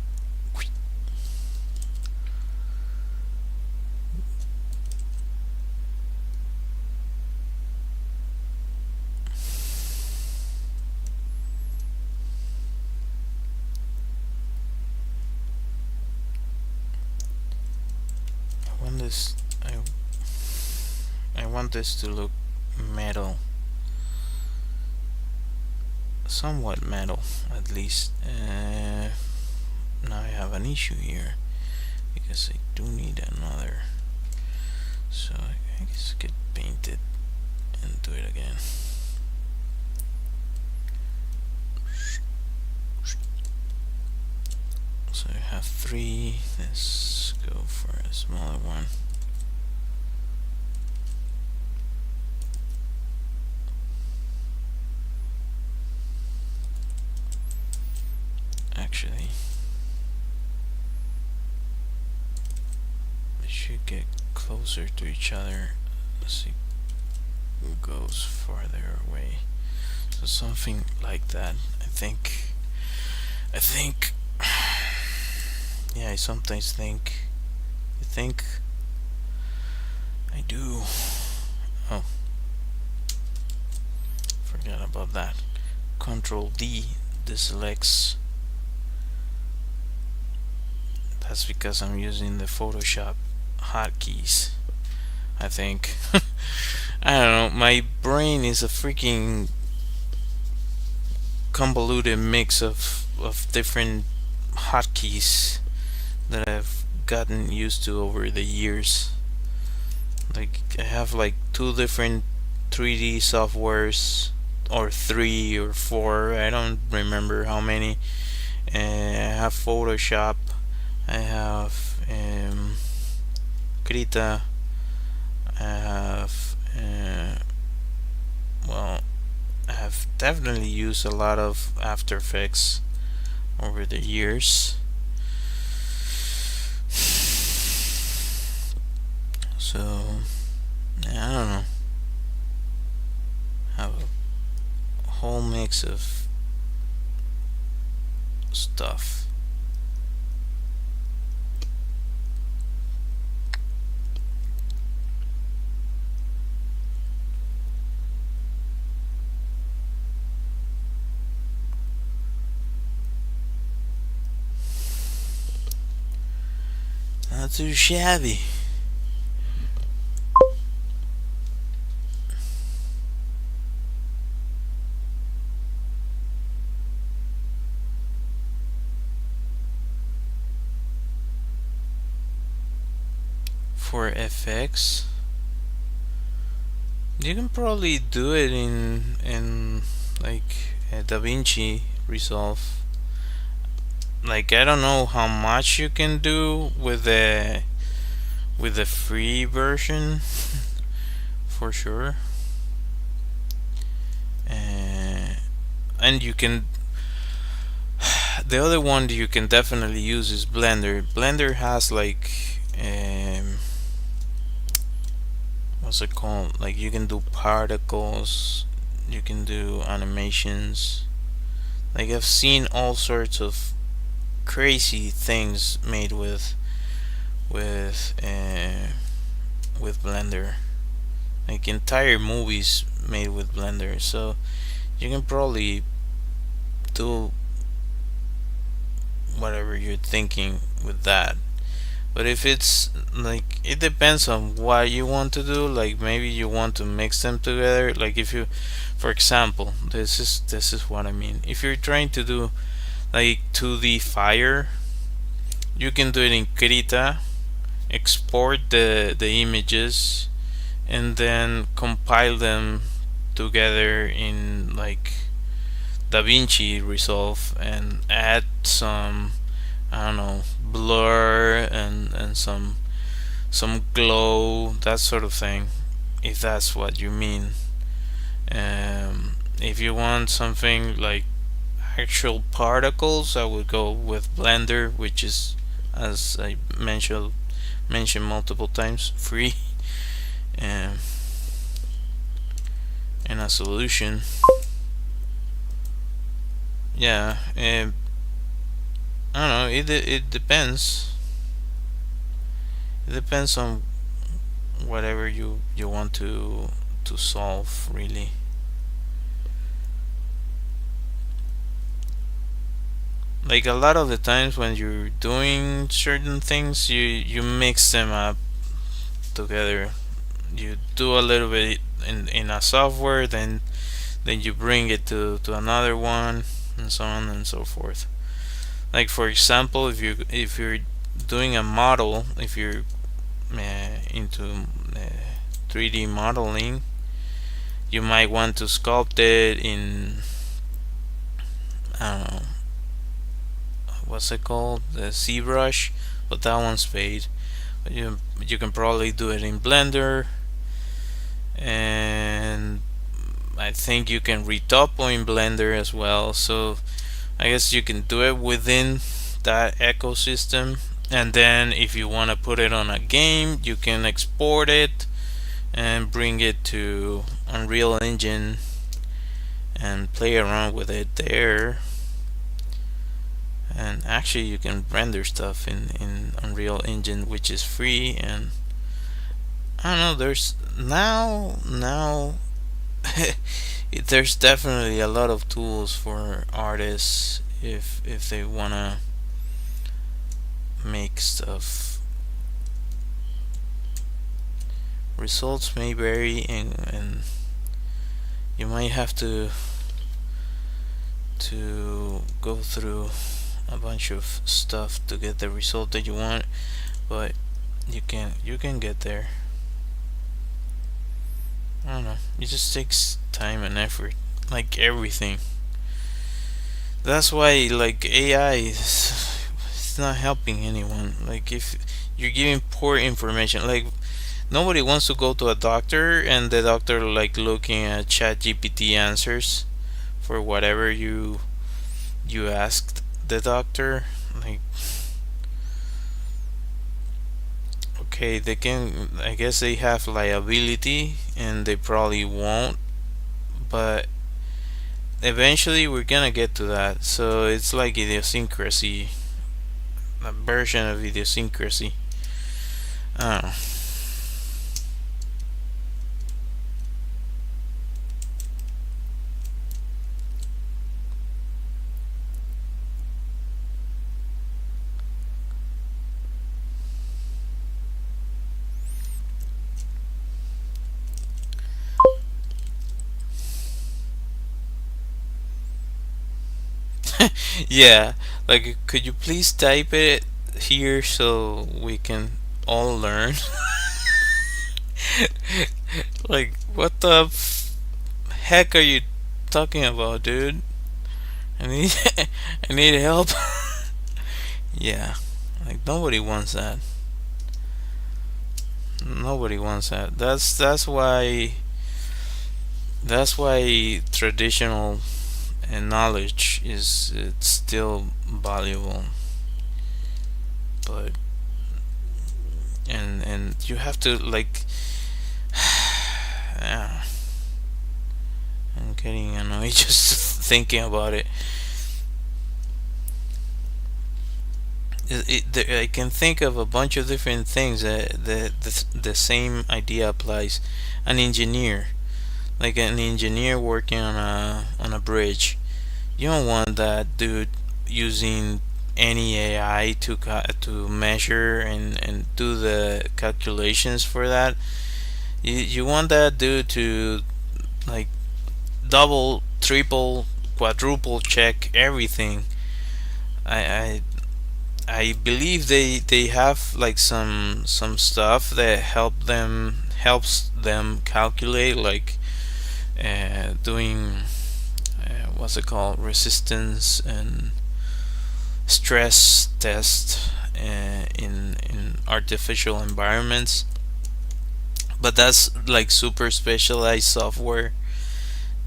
I want this to look metal, somewhat metal at least. Now I have an issue here because I do need another, so I guess get painted and do it again. So I have 3. Let's go for a smaller one. Actually, they should get closer to each other as it goes farther away. So something like that. I think yeah, I sometimes think I do. Oh, forgot about that. Control D deselects. That's because I'm using the Photoshop hotkeys, I think. I don't know, my brain is a freaking convoluted mix of different hotkeys that I've gotten used to over the years. Like, I have like 2 different 3D softwares, or 3 or 4, I don't remember how many. And I have Photoshop, I have Krita, I have well, I have definitely used a lot of After Effects over the years. So I don't know, have a whole mix of stuff. Not too shabby. For FX, you can probably do it in like DaVinci Resolve. like I don't know how much you can do with the free version for sure. uh, and you can the other one that you can definitely use is Blender has like what's it called, like you can do particles, you can do animations. Like I've seen all sorts of crazy things made with uh, with Blender, like entire movies made with Blender. So you can probably do whatever you're thinking with that. But if it's like, it depends on what you want to do. Like maybe you want to mix them together. Like if you, for example, this is what I mean. If you're trying to do like 2D fire, you can do it in Krita, export the images, and then compile them together in like DaVinci Resolve and add some, I don't know, blur and some glow, that sort of thing, if that's what you mean. If you want something like actual particles, I would go with Blender, which is, as I mentioned multiple times, free and and a solution. Yeah, I don't know. It depends. It depends on whatever you want to solve, really. Like a lot of the times when you're doing certain things, you mix them up together. You do a little bit in a software, then you bring it to another one, and so on and so forth. Like for example, if you're doing a model, if you're into 3D modeling, you might want to sculpt it in, I don't know, what's it called, the ZBrush, but that one's paid. But you can probably do it in Blender, and I think you can retopo in Blender as well. So I guess you can do it within that ecosystem, and then if you want to put it on a game, you can export it and bring it to Unreal Engine and play around with it there. And actually you can render stuff in Unreal Engine, which is free. And I don't know, there's now there's definitely a lot of tools for artists if they wanna make stuff. Results may vary, and you might have to go through a bunch of stuff to get the result that you want, but you can get there. I don't know. It just takes time and effort, like everything. That's why like AI is it's not helping anyone. Like if you're giving poor information, like nobody wants to go to a doctor and the doctor like looking at chat GPT answers for whatever you asked the doctor. Like okay, they can, I guess they have liability and they probably won't, but eventually we're gonna get to that. So it's like idiosyncrasy, a version of idiosyncrasy. I don't know. Yeah, like could you please type it here so we can all learn? Like what the heck are you talking about, dude? I need I need help. Yeah, like nobody wants that. Nobody wants that. That's why traditional knowledge is it's still valuable, but and you have to like yeah, I'm getting annoyed just thinking about it. I can think of a bunch of different things that the same idea applies. An engineer, like an engineer working on a bridge, you don't want that dude using any AI to measure and do the calculations for that. You want that dude to like double, triple, quadruple check everything. I I believe they have like some stuff that helps them calculate like doing what's it called, resistance and stress test in artificial environments. But that's like super specialized software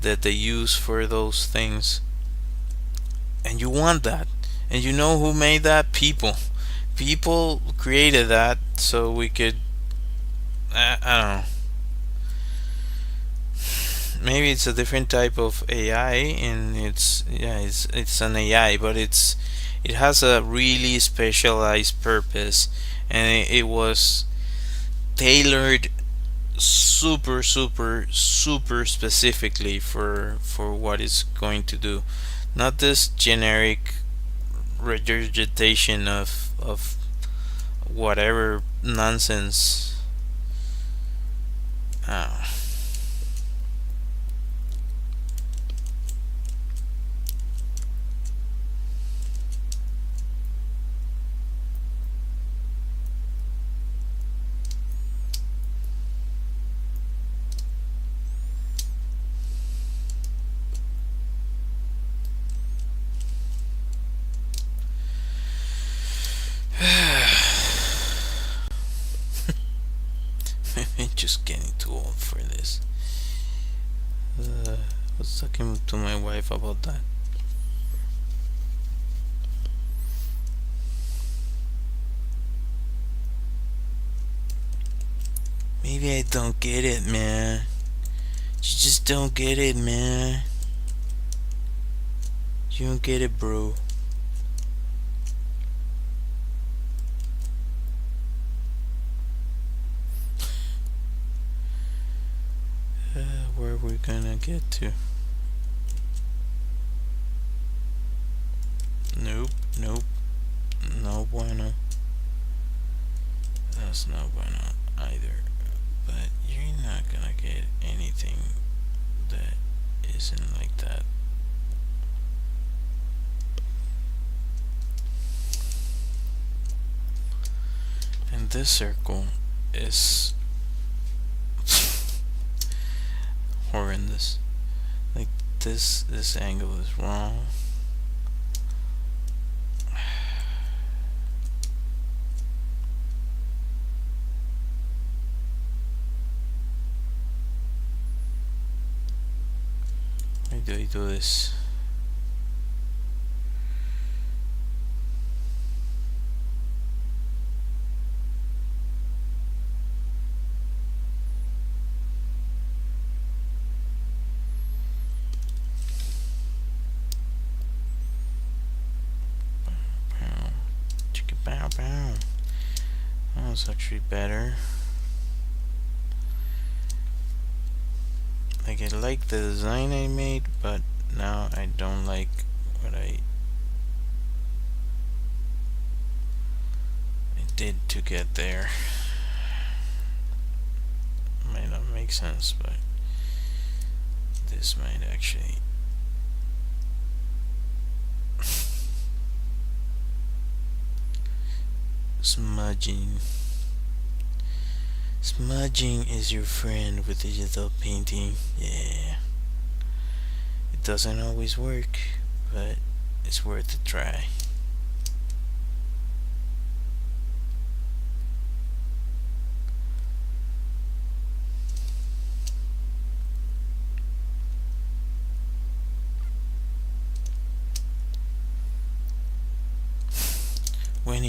that they use for those things, and you want that. And you know who made that? People created that so we could I don't know, maybe it's a different type of AI, and it's an AI, but it has a really specialized purpose, and it was tailored super super super specifically for what it's going to do, not this generic regurgitation of whatever nonsense. Oh. Just getting too old for this. I was talking to my wife about that. Maybe I don't get it, man. You just don't get it, man. You don't get it, bro. Where are we gonna get to? Nope, nope, no bueno. That's no bueno either. But you're not gonna get anything that isn't like that. And this circle is horrendous. Like this angle is wrong. Why do I do this? Bow bow. That was actually better. Like I like the design I made, but now I don't like what I did to get there. Might not make sense, but this might actually smudging. Smudging is your friend with digital painting. Yeah. It doesn't always work, but it's worth a try.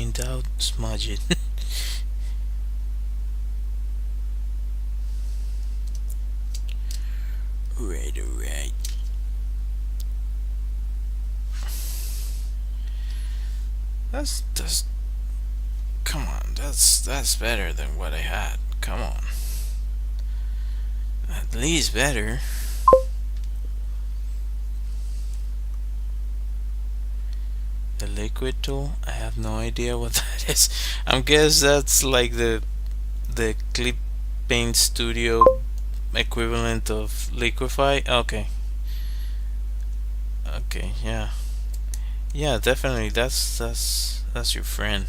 in doubt, smudge it. Right, alright. That's come on, that's better than what I had. Come on. At least better. The liquid tool? I have no idea what that is. I guess that's like the Clip Paint Studio equivalent of Liquify. Okay. Okay, yeah. Yeah, definitely that's your friend.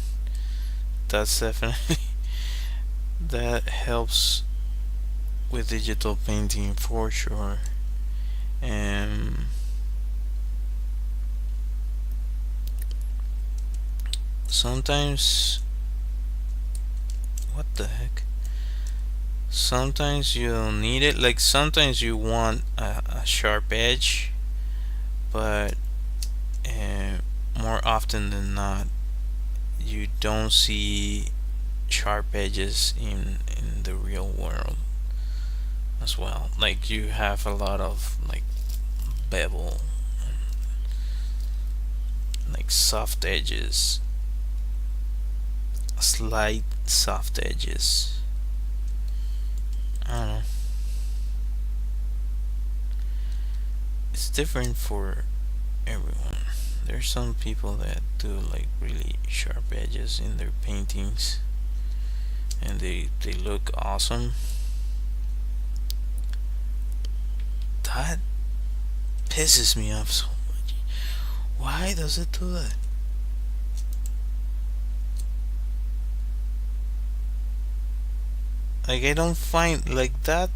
That's definitely that helps with digital painting for sure. And sometimes, what the heck? Sometimes you don't need it. Like sometimes you want a sharp edge, but more often than not, you don't see sharp edges in the real world as well. Like you have a lot of like bevel, like soft edges, slight soft edges. I don't know. It's different for everyone. There's some people that do like really sharp edges in their paintings, and they look awesome. That pisses me off so much. Why does it do that? Like I don't find like that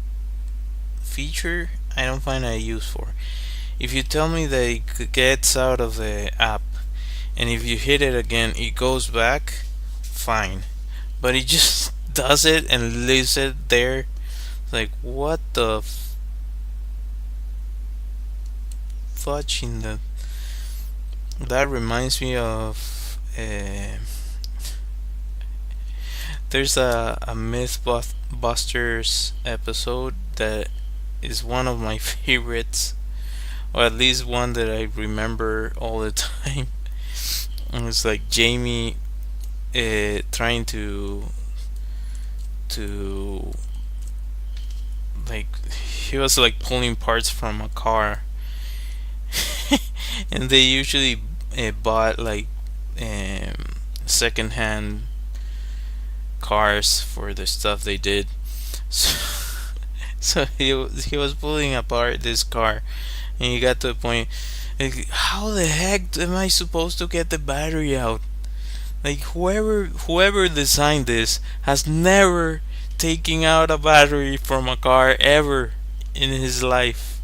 feature. I don't find a use for. If you tell me that it gets out of the app, and if you hit it again, it goes back, fine. But it just does it and leaves it there. Like what the fudge in the. That reminds me of. There's a Mythbusters episode that is one of my favorites, or at least one that I remember all the time. And it's like Jamie trying to like he was like pulling parts from a car, and they usually bought like secondhand cars for the stuff they did. So, so he was pulling apart this car, and he got to a point like, how the heck am I supposed to get the battery out? Like whoever designed this has never taken out a battery from a car ever in his life,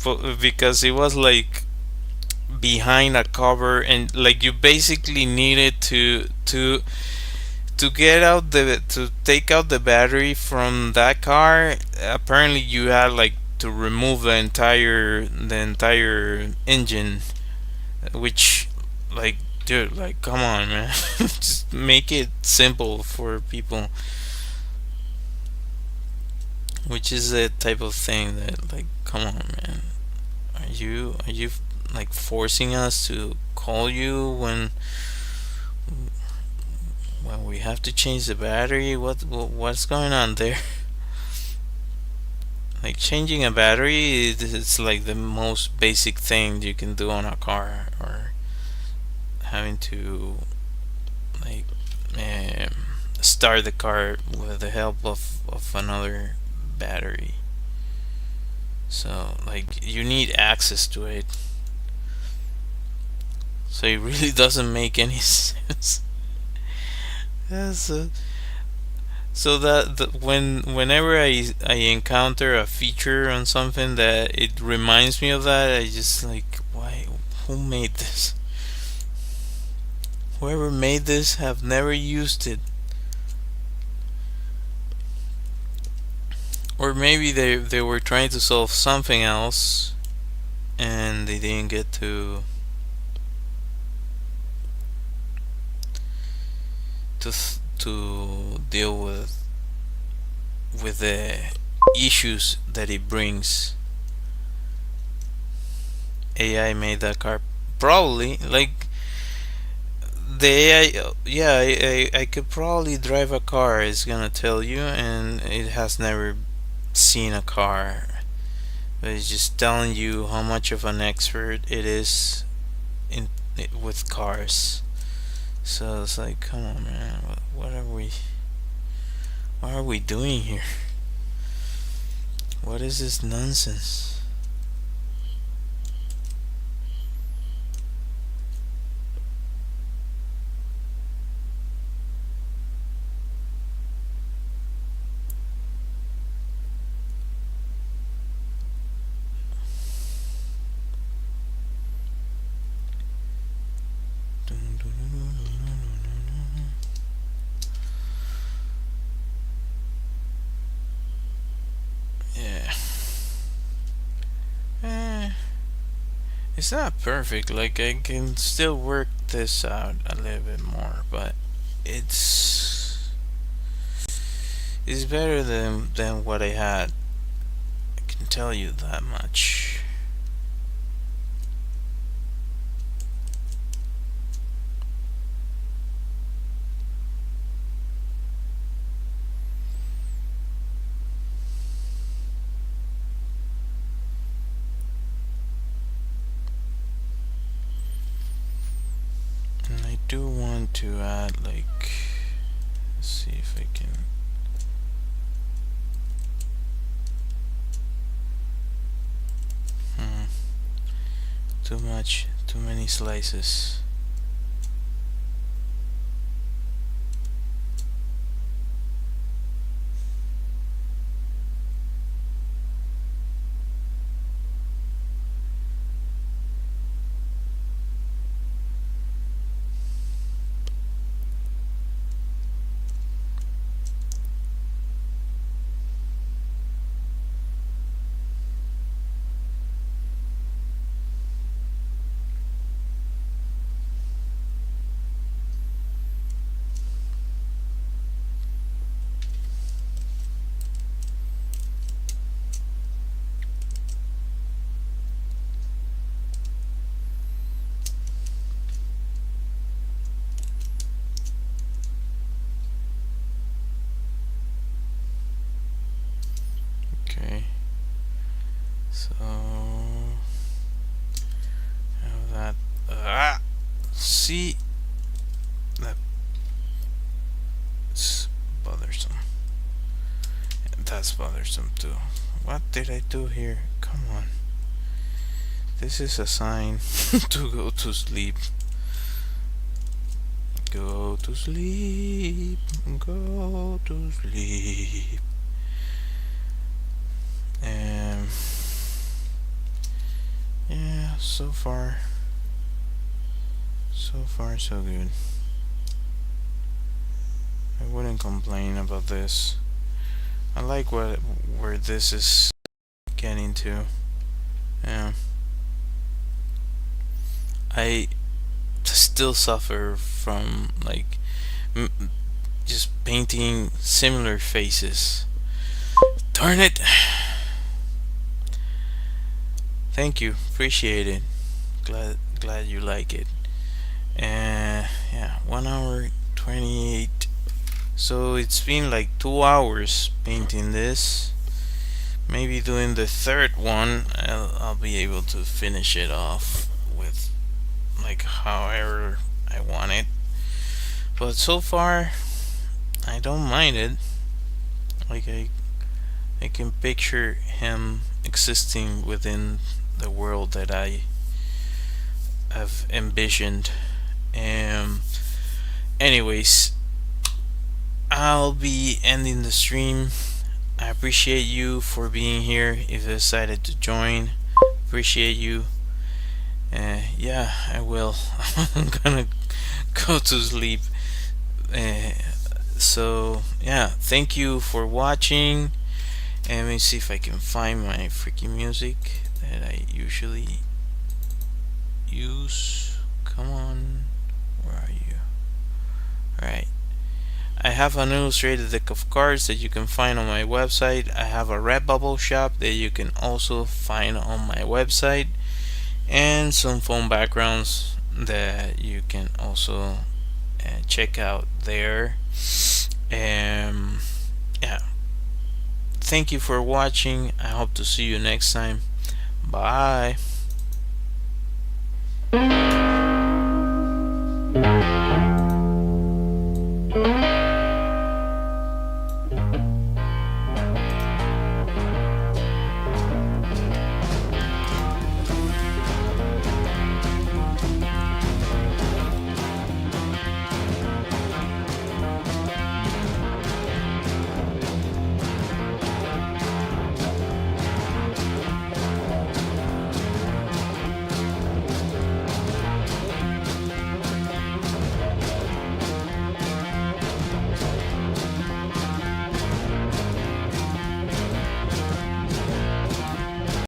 but because it was like behind a cover, and like you basically needed to get out the to take out the battery from that car. Apparently you had like to remove the entire engine, which like dude, like come on man. Just make it simple for people, which is the type of thing that like come on man, are you like forcing us to call you when we have to change the battery? What's going on there? Like changing a battery, it's like the most basic thing you can do on a car, or having to like start the car with the help of another battery. So like you need access to it. So it really doesn't make any sense. Yeah, so that whenever I encounter a feature on something that it reminds me of that, I just like, why? Who made this? Whoever made this have never used it, or maybe they were trying to solve something else and they didn't get to to deal with the issues that it brings. AI made that car, probably. Like the AI, yeah, I could probably drive a car. It's gonna tell you, and it has never seen a car. But it's just telling you how much of an expert it is in with cars. So it's like, come on, man, what are we doing here? What is this nonsense? Yeah. Eh, it's not perfect. Like, I can still work this out a little bit more, but it's it's better than what I had. I can tell you that much. And I do want to add, like, let's see if I can. Too much, too many slices. Okay, so have that. See, that's bothersome. That's bothersome too. What did I do here? Come on. This is a sign to go to sleep. Go to sleep. Go to sleep. Yeah, so far so good. I wouldn't complain about this. I like where this is getting to. Yeah. I still suffer from, like, just painting similar faces. Darn it. Thank you, appreciate it. Glad you like it. And yeah, 1 hour 28. So it's been like 2 hours painting this. Maybe doing the third one, I'll be able to finish it off with, like, however I want it. But so far, I don't mind it. Like, I can picture him existing within the world that I have envisioned. Anyways, I'll be ending the stream. I appreciate you for being here. If you decided to join, appreciate you. Yeah, I will. I'm gonna go to sleep. So yeah, thank you for watching. And let me see if I can find my freaking music that I usually use. Come on, where are you? Alright, I have an illustrated deck of cards that you can find on my website. I have a Redbubble shop that you can also find on my website, and some phone backgrounds that you can also check out there. Yeah, thank you for watching. I hope to see you next time. Bye.